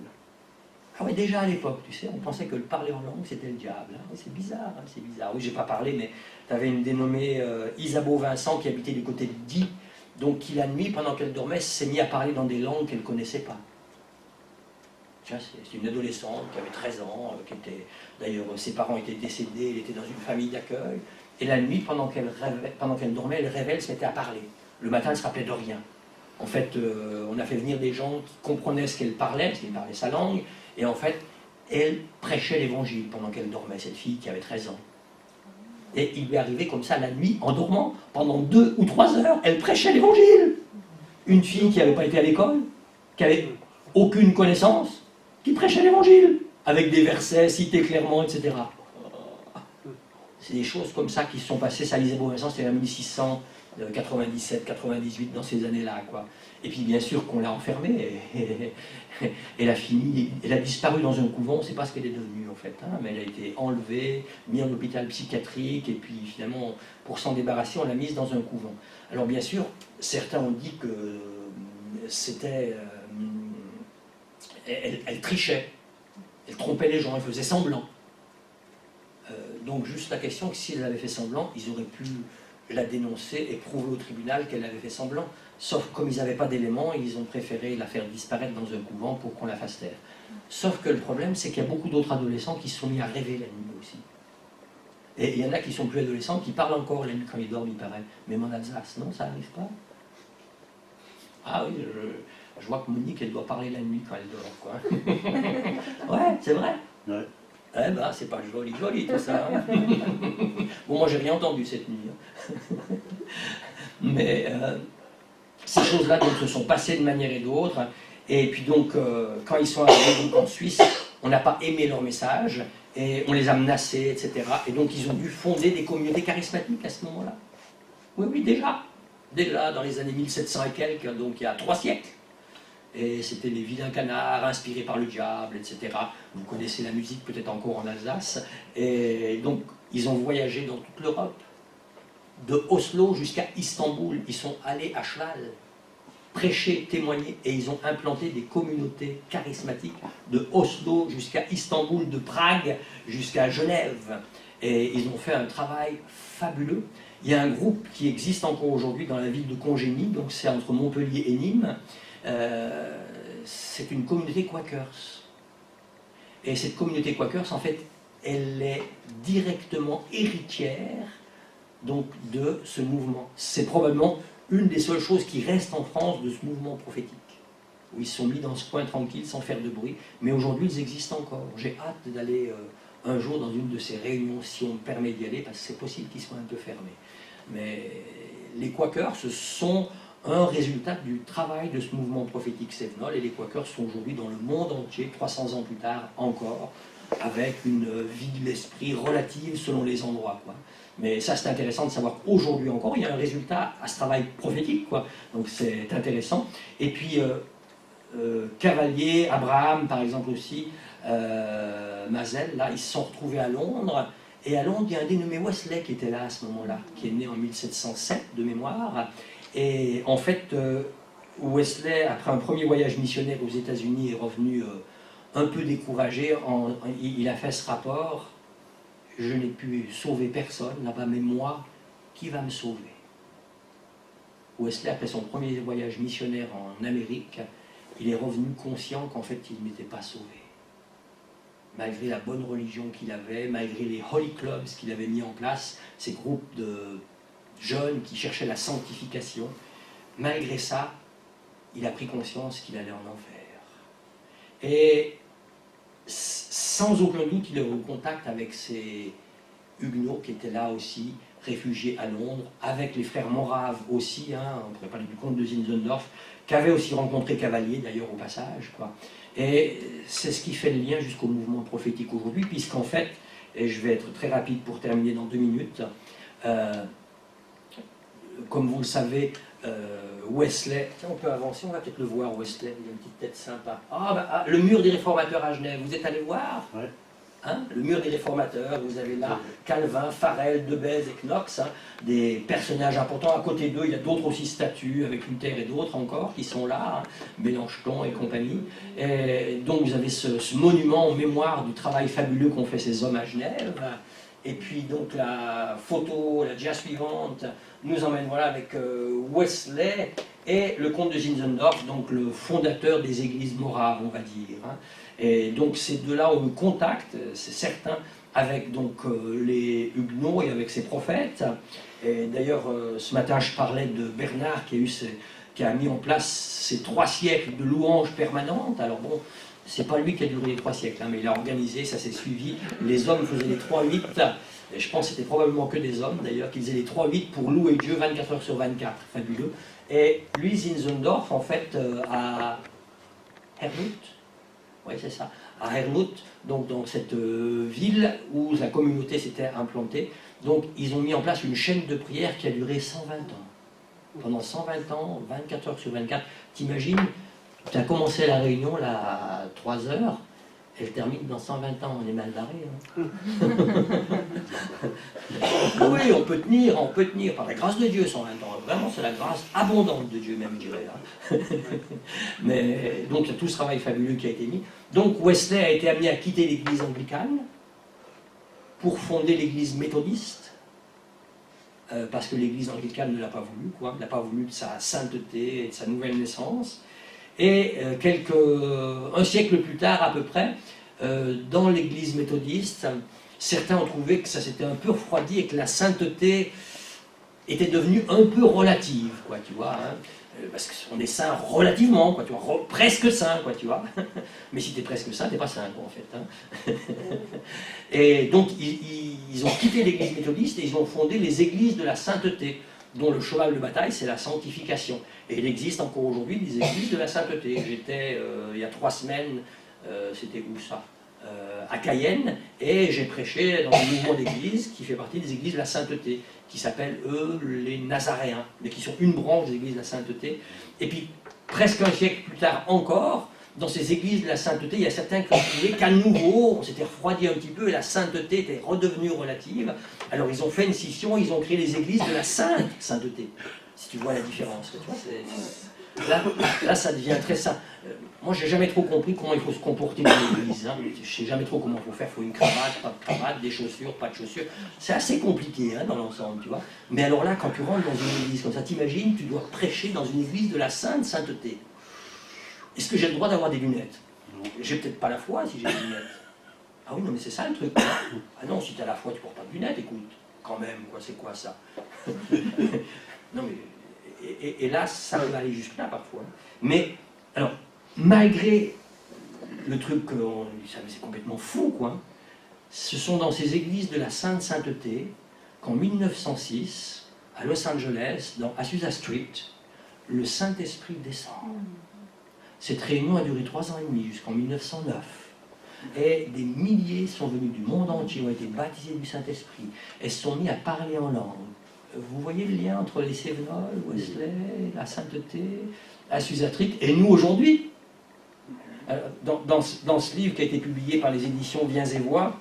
Ah oui, déjà à l'époque, tu sais, on pensait que le parler en langue, c'était le diable. Hein. C'est bizarre, hein, c'est bizarre. Oui, j'ai pas parlé, mais tu avais une dénommée Isabeau Vincent qui habitait du côté de Die, donc qui la nuit, pendant qu'elle dormait, s'est mise à parler dans des langues qu'elle ne connaissait pas. C'est une adolescente qui avait 13 ans, qui était, d'ailleurs, ses parents étaient décédés, elle était dans une famille d'accueil, et la nuit, pendant qu'elle dormait, elle rêvait, elle se mettait à parler. Le matin, elle ne se rappelait de rien. En fait, on a fait venir des gens qui comprenaient ce qu'elle parlait, parce qu'elle parlait sa langue, et en fait, elle prêchait l'évangile pendant qu'elle dormait, cette fille qui avait 13 ans. Et il lui arrivait comme ça la nuit, en dormant, pendant 2 ou 3 heures, elle prêchait l'évangile. Une fille qui n'avait pas été à l'école, qui n'avait aucune connaissance, qui prêchait l'évangile, avec des versets cités clairement, etc. C'est des choses comme ça qui se sont passées. Ça, Isabeau Vincent, c'était en 1697, 98, dans ces années-là, quoi. Et puis, bien sûr, qu'on l'a enfermée, et elle a fini, elle a disparu dans un couvent, on ne sait pas ce qu'elle est devenue, en fait, hein, mais elle a été enlevée, mise en hôpital psychiatrique, et puis, finalement, pour s'en débarrasser, on l'a mise dans un couvent. Alors, bien sûr, certains ont dit que c'était... elle trichait, elle trompait les gens, elle faisait semblant. Donc juste la question que si elle avait fait semblant, ils auraient pu la dénoncer et prouver au tribunal qu'elle avait fait semblant. Sauf comme ils n'avaient pas d'éléments, ils ont préféré la faire disparaître dans un couvent pour qu'on la fasse taire. Sauf que le problème, c'est qu'il y a beaucoup d'autres adolescents qui se sont mis à rêver la nuit aussi. Et il y en a qui sont plus adolescents, qui parlent encore la nuit quand ils dorment, il paraît. Même en Alsace, non, ça n'arrive pas. Ah oui, je vois que Monique, elle doit parler la nuit quand elle dort, quoi. Ouais, c'est vrai. Ouais. Eh ben, c'est pas joli, joli tout ça. Hein. Bon, moi, j'ai rien entendu cette nuit. Hein. Mais ces choses-là donc se sont passées de manière et d'autre. Et puis donc, quand ils sont arrivés donc, en Suisse, on n'a pas aimé leur message et on les a menacés, etc. Et donc, ils ont dû fonder des communautés charismatiques à ce moment-là. Oui, oui, déjà. Déjà, dans les années 1700 et quelques, donc il y a 3 siècles. Et c'était les vilains canards inspirés par le diable, etc. Vous connaissez la musique peut-être encore en Alsace. Et donc, ils ont voyagé dans toute l'Europe. De Oslo jusqu'à Istanbul, ils sont allés à cheval, prêcher, témoigner, et ils ont implanté des communautés charismatiques de Oslo jusqu'à Istanbul, de Prague jusqu'à Genève. Et ils ont fait un travail fabuleux. Il y a un groupe qui existe encore aujourd'hui dans la ville de Congénie, donc c'est entre Montpellier et Nîmes. C'est une communauté Quakers. Et cette communauté Quakers, en fait, elle est directement héritière donc, de ce mouvement. C'est probablement une des seules choses qui restent en France de ce mouvement prophétique, où ils se sont mis dans ce coin tranquille sans faire de bruit, mais aujourd'hui ils existent encore. J'ai hâte d'aller un jour dans une de ces réunions, si on me permet d'y aller, parce que c'est possible qu'ils soient un peu fermés. Mais les Quakers, ce sont un résultat du travail de ce mouvement prophétique Sévenol, et les Quakers sont aujourd'hui dans le monde entier, 300 ans plus tard encore, avec une vie de l'esprit relative selon les endroits, quoi. Mais ça, c'est intéressant de savoir qu'aujourd'hui encore, il y a un résultat à ce travail prophétique, quoi. Donc c'est intéressant. Et puis, Cavalier, Abraham, par exemple aussi, Mazel, là, ils se sont retrouvés à Londres. Et à Londres, il y a un dénommé Wesley qui était là à ce moment-là, qui est né en 1707 de mémoire. Et en fait, Wesley, après un premier voyage missionnaire aux États-Unis, est revenu un peu découragé. Il a fait ce rapport: je n'ai pu sauver personne là-bas, mais moi, qui va me sauver? Wesley, après son premier voyage missionnaire en Amérique, il est revenu conscient qu'en fait, il n'était pas sauvé. Malgré la bonne religion qu'il avait, malgré les Holy Clubs qu'il avait mis en place, ces groupes de jeunes qui cherchaient la sanctification, malgré ça, il a pris conscience qu'il allait en enfer. Et sans aucun doute, il est au contact avec ces huguenots qui étaient là aussi, réfugiés à Londres, avec les frères Moraves aussi, hein, on pourrait parler du comte de Zinzendorf, qui avait aussi rencontré Cavalier d'ailleurs au passage, quoi. Et c'est ce qui fait le lien jusqu'au mouvement prophétique aujourd'hui, puisqu'en fait, et je vais être très rapide pour terminer dans 2 minutes, comme vous le savez, Wesley, tiens, on peut avancer, on va peut-être le voir, Wesley, il a une petite tête sympa. Le mur des réformateurs à Genève, vous êtes allé voir? Ouais. hein, le mur des réformateurs, vous avez là Calvin, Farel, De Bèze et Knox, hein, des personnages importants. À côté d'eux, il y a d'autres aussi statues, avec Luther et d'autres encore, qui sont là, hein, Mélenchon et compagnie. Et donc vous avez ce monument en mémoire du travail fabuleux qu'ont fait ces hommes à Genève. Et puis donc la photo, la dia suivante, nous emmène voilà, avec Wesley et le comte de Zinzendorf, donc le fondateur des églises moraves, on va dire. Hein. Et donc ces deux-là ont eu contact, c'est certain, avec donc, les Huguenots et avec ses prophètes. Et d'ailleurs, ce matin, je parlais de Bernard qui a mis en place ces 3 siècles de louanges permanentes. Alors bon, c'est pas lui qui a duré les 3 siècles, hein, mais il a organisé, ça s'est suivi. Les hommes faisaient les 3-8, et je pense que c'était probablement que des hommes d'ailleurs, qui faisaient les 3-8 pour louer Dieu 24 heures sur 24, fabuleux. Et lui, Zinzendorf, en fait, à Herrnhut, oui c'est ça, à Herrnhut, donc dans cette ville où la communauté s'était implantée, donc ils ont mis en place une chaîne de prière qui a duré 120 ans. Pendant 120 ans, 24 heures sur 24, t'imagines, tu as commencé la réunion là, à 3 heures, elle termine dans 120 ans, on est mal barré. Hein. Oui, on peut tenir, par la grâce de Dieu 120 ans. Vraiment, c'est la grâce abondante de Dieu même, je dirais. Hein. Mais donc, il y a tout ce travail fabuleux qui a été mis. Donc, Wesley a été amené à quitter l'église anglicane pour fonder l'église méthodiste. Parce que l'église anglicane ne l'a pas voulu, quoi. Elle n'a pas voulu de sa sainteté et de sa nouvelle naissance. Et un siècle plus tard à peu près, dans l'église méthodiste, certains ont trouvé que ça s'était un peu refroidi et que la sainteté était devenue un peu relative, quoi, tu vois, hein, parce qu'on est saint relativement, quoi, tu vois, presque saint, quoi, tu vois. Mais si tu es presque saint, tu n'es pas saint, quoi, en fait. Hein. Et donc, ils ont quitté l'église méthodiste et ils ont fondé les églises de la sainteté, dont le cheval de bataille, c'est la sanctification. Et il existe encore aujourd'hui des églises de la sainteté. J'étais, il y a 3 semaines, c'était où ça à Cayenne, et j'ai prêché dans un mouvement d'église qui fait partie des églises de la sainteté, qui s'appellent, eux, les Nazaréens, mais qui sont une branche des églises de la sainteté. Et puis, presque un siècle plus tard encore, dans ces églises de la sainteté, il y a certains qui ont trouvé qu'à nouveau, on s'était refroidi un petit peu et la sainteté était redevenue relative. Alors ils ont fait une scission, ils ont créé les églises de la sainteté. Si tu vois la différence, tu vois, là, ça devient très saint. Moi, j'ai jamais trop compris comment il faut se comporter dans l'église. Hein. Je sais jamais trop comment il faut faire. Il faut une cravate, pas de cravate, des chaussures, pas de chaussures. C'est assez compliqué hein, dans l'ensemble, tu vois. Mais alors là, quand tu rentres dans une église comme ça, t'imagines, tu dois prêcher dans une église de la sainteté. Est-ce que j'ai le droit d'avoir des lunettes? J'ai peut-être pas la foi si j'ai des lunettes. Ah oui, non, mais c'est ça le truc. Ah non, si tu as la foi, tu portes pas de lunettes, écoute. Quand même, quoi, c'est quoi ça? Non, mais... Et là, ça peut aller jusque-là parfois. Mais, alors, malgré le truc, c'est complètement fou, quoi. Ce sont dans ces églises de la sainteté qu'en 1906, à Los Angeles, dans Azusa Street, le Saint-Esprit descend. Cette réunion a duré 3 ans et demi, jusqu'en 1909. Et des milliers sont venus du monde entier, ont été baptisés du Saint-Esprit, et se sont mis à parler en langue. Vous voyez le lien entre les Cévenols, Wesley, la sainteté, Azusa Street, et nous aujourd'hui. Dans ce livre qui a été publié par les éditions Viens et Vois,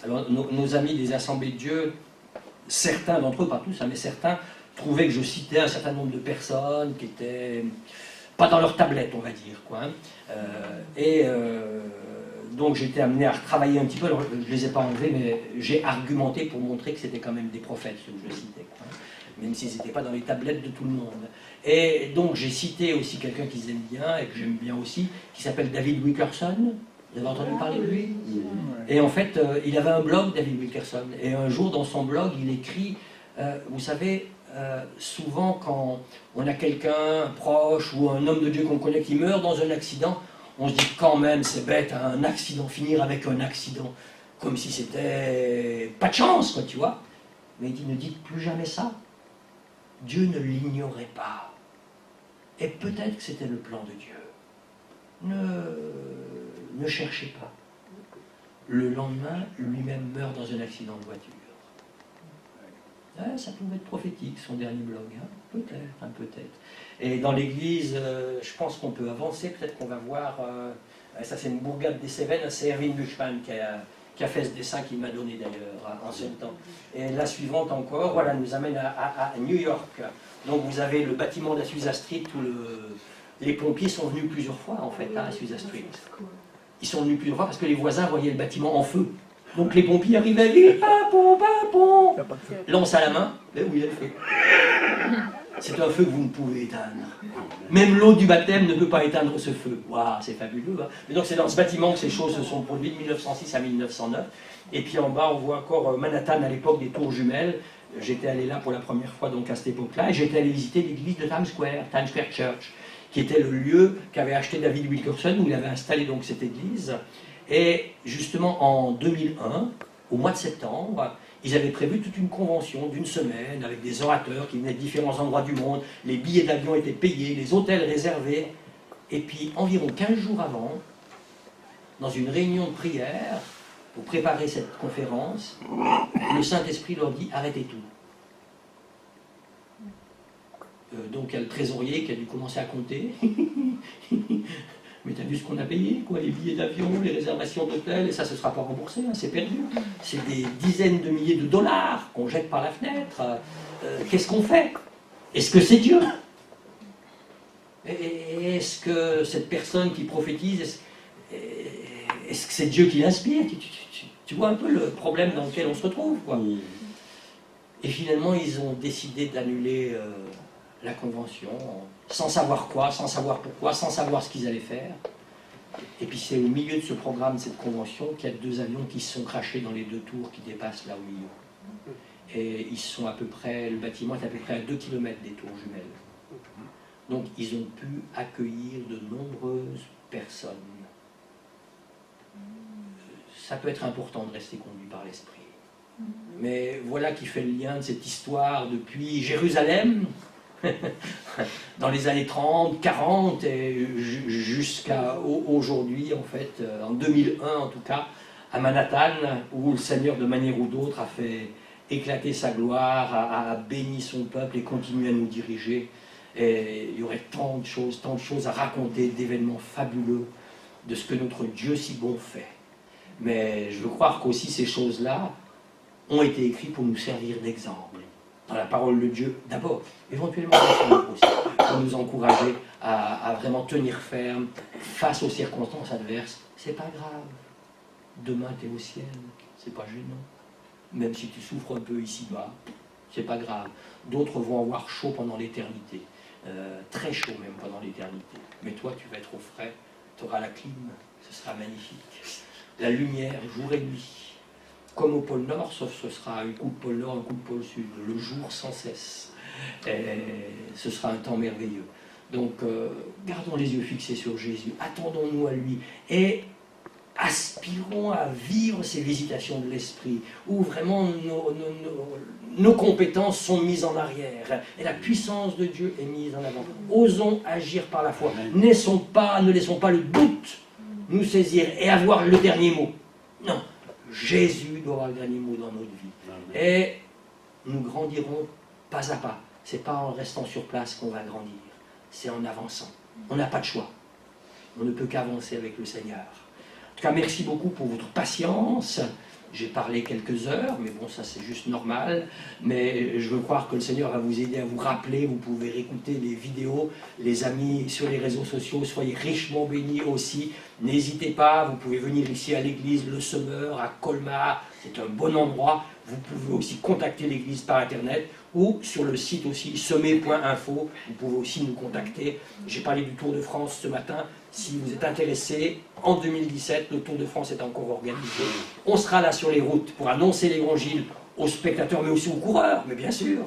alors nos amis des Assemblées de Dieu, certains d'entre eux, pas tous, mais certains, trouvaient que je citais un certain nombre de personnes qui étaient pas dans leur tablette, on va dire, quoi. Donc j'étais amené à retravailler un petit peu, alors je ne les ai pas enlevés, mais j'ai argumenté pour montrer que c'était quand même des prophètes, ceux que je citais, quoi, même s'ils n'étaient pas dans les tablettes de tout le monde. Et donc j'ai cité aussi quelqu'un qu'ils aiment bien, et que j'aime bien aussi, qui s'appelle David Wilkerson. Vous avez entendu parler de lui? Et en fait, il avait un blog, David Wilkerson, et un jour dans son blog, il écrit, vous savez, souvent quand on a quelqu'un, un proche ou un homme de Dieu qu'on connaît qui meurt dans un accident, on se dit quand même c'est bête, hein, un accident, finir avec un accident, comme si c'était pas de chance, quoi, tu vois. Mais il dit, ne dites plus jamais ça. Dieu ne l'ignorait pas. Et peut-être que c'était le plan de Dieu. Ne cherchez pas. Le lendemain, lui-même meurt dans un accident de voiture. Ça pouvait être prophétique, son dernier blog, hein. Peut-être, peut-être. Et dans l'église, je pense qu'on peut avancer, peut-être qu'on va voir, ça c'est une bourgade des Cévennes, c'est Erwin Buschmann qui a fait ce dessin qu'il m'a donné d'ailleurs en son temps. Et la suivante encore, voilà, nous amène à New York. Donc vous avez le bâtiment de la Susa Street où les pompiers sont venus plusieurs fois en fait à Susa Street. Ils sont venus plusieurs fois parce que les voisins voyaient le bâtiment en feu. Donc les pompiers arrivaient, vite, papon, papon, lance à la main, et oui, elle fait. C'est un feu que vous ne pouvez éteindre. Même l'eau du baptême ne peut pas éteindre ce feu. Waouh, c'est fabuleux. Hein. Et donc c'est dans ce bâtiment que ces choses se sont produites de 1906 à 1909. Et puis en bas, on voit encore Manhattan à l'époque des tours jumelles. J'étais allé là pour la première fois donc à cette époque-là, et j'étais allé visiter l'église de Times Square Church, qui était le lieu qu'avait acheté David Wilkerson, où il avait installé donc cette église. Et justement en 2001, au mois de septembre, ils avaient prévu toute une convention d'une semaine avec des orateurs qui venaient de différents endroits du monde, les billets d'avion étaient payés, les hôtels réservés, et puis environ 15 jours avant, dans une réunion de prière, pour préparer cette conférence, le Saint-Esprit leur dit « arrêtez tout ». Donc il y a le trésorier qui a dû commencer à compter. Mais tu as vu ce qu'on a payé, quoi, les billets d'avion, les réservations d'hôtel, et ça, ce ne sera pas remboursé, hein, c'est perdu. C'est des dizaines de milliers de dollars qu'on jette par la fenêtre. Qu'est-ce qu'on fait? Est-ce que c'est Dieu? Est-ce que cette personne qui prophétise, est-ce que c'est Dieu qui l'inspire? Tu vois un peu le problème dans lequel on se retrouve, quoi. Et finalement, ils ont décidé d'annuler la convention, sans savoir quoi, sans savoir pourquoi, sans savoir ce qu'ils allaient faire. Et puis c'est au milieu de ce programme, de cette convention, qu'il y a 2 avions qui se sont crashés dans les 2 tours qui dépassent là au milieu. Et ils sont à peu près, le bâtiment est à peu près à 2 km des tours jumelles. Donc ils ont pu accueillir de nombreuses personnes. Ça peut être important de rester conduit par l'esprit. Mais voilà qui fait le lien de cette histoire depuis Jérusalem, dans les années 30, 40 et jusqu'à aujourd'hui, en fait, en 2001 en tout cas, à Manhattan, où le Seigneur de manière ou d'autre a fait éclater sa gloire, a béni son peuple et continue à nous diriger. Et il y aurait tant de choses à raconter, d'événements fabuleux, de ce que notre Dieu si bon fait. Mais je veux croire qu'aussi ces choses-là ont été écrites pour nous servir d'exemple. Dans la parole de Dieu, d'abord, éventuellement aussi, pour nous encourager à vraiment tenir ferme face aux circonstances adverses. C'est pas grave. Demain, tu es au ciel. C'est pas gênant. Même si tu souffres un peu ici-bas, c'est pas grave. D'autres vont avoir chaud pendant l'éternité. Très chaud même pendant l'éternité. Mais toi, tu vas être au frais. Tu auras la clim. Ce sera magnifique. La lumière, jour et nuit. Comme au pôle Nord, sauf ce sera un coup de pôle Nord, un coup de pôle Sud, le jour sans cesse. Et ce sera un temps merveilleux. Donc, gardons les yeux fixés sur Jésus, attendons-nous à lui, et aspirons à vivre ces visitations de l'Esprit, où vraiment nos compétences sont mises en arrière, et la puissance de Dieu est mise en avant. Osons agir par la foi. Ne laissons pas le doute nous saisir et avoir le dernier mot. Non. Jésus doit avoir le dernier mot dans notre vie. Et nous grandirons pas à pas. Ce n'est pas en restant sur place qu'on va grandir. C'est en avançant. On n'a pas de choix. On ne peut qu'avancer avec le Seigneur. En tout cas, merci beaucoup pour votre patience. J'ai parlé quelques heures, mais bon, ça c'est juste normal. Mais je veux croire que le Seigneur va vous aider à vous rappeler. Vous pouvez réécouter les vidéos, les amis sur les réseaux sociaux. Soyez richement bénis aussi. N'hésitez pas, vous pouvez venir ici à l'église Le Semeur, à Colmar. C'est un bon endroit. Vous pouvez aussi contacter l'église par internet ou sur le site aussi semer.info. Vous pouvez aussi nous contacter. J'ai parlé du Tour de France ce matin. Si vous êtes intéressé, en 2017, le Tour de France est encore organisé. On sera là sur les routes pour annoncer l'évangile aux spectateurs, mais aussi aux coureurs. Mais bien sûr.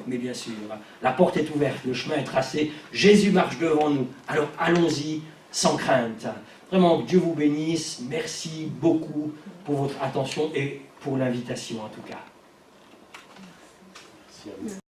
La porte est ouverte, le chemin est tracé. Jésus marche devant nous. Alors allons-y sans crainte. Vraiment, Dieu vous bénisse. Merci beaucoup pour votre attention et pour l'invitation en tout cas. Merci à vous.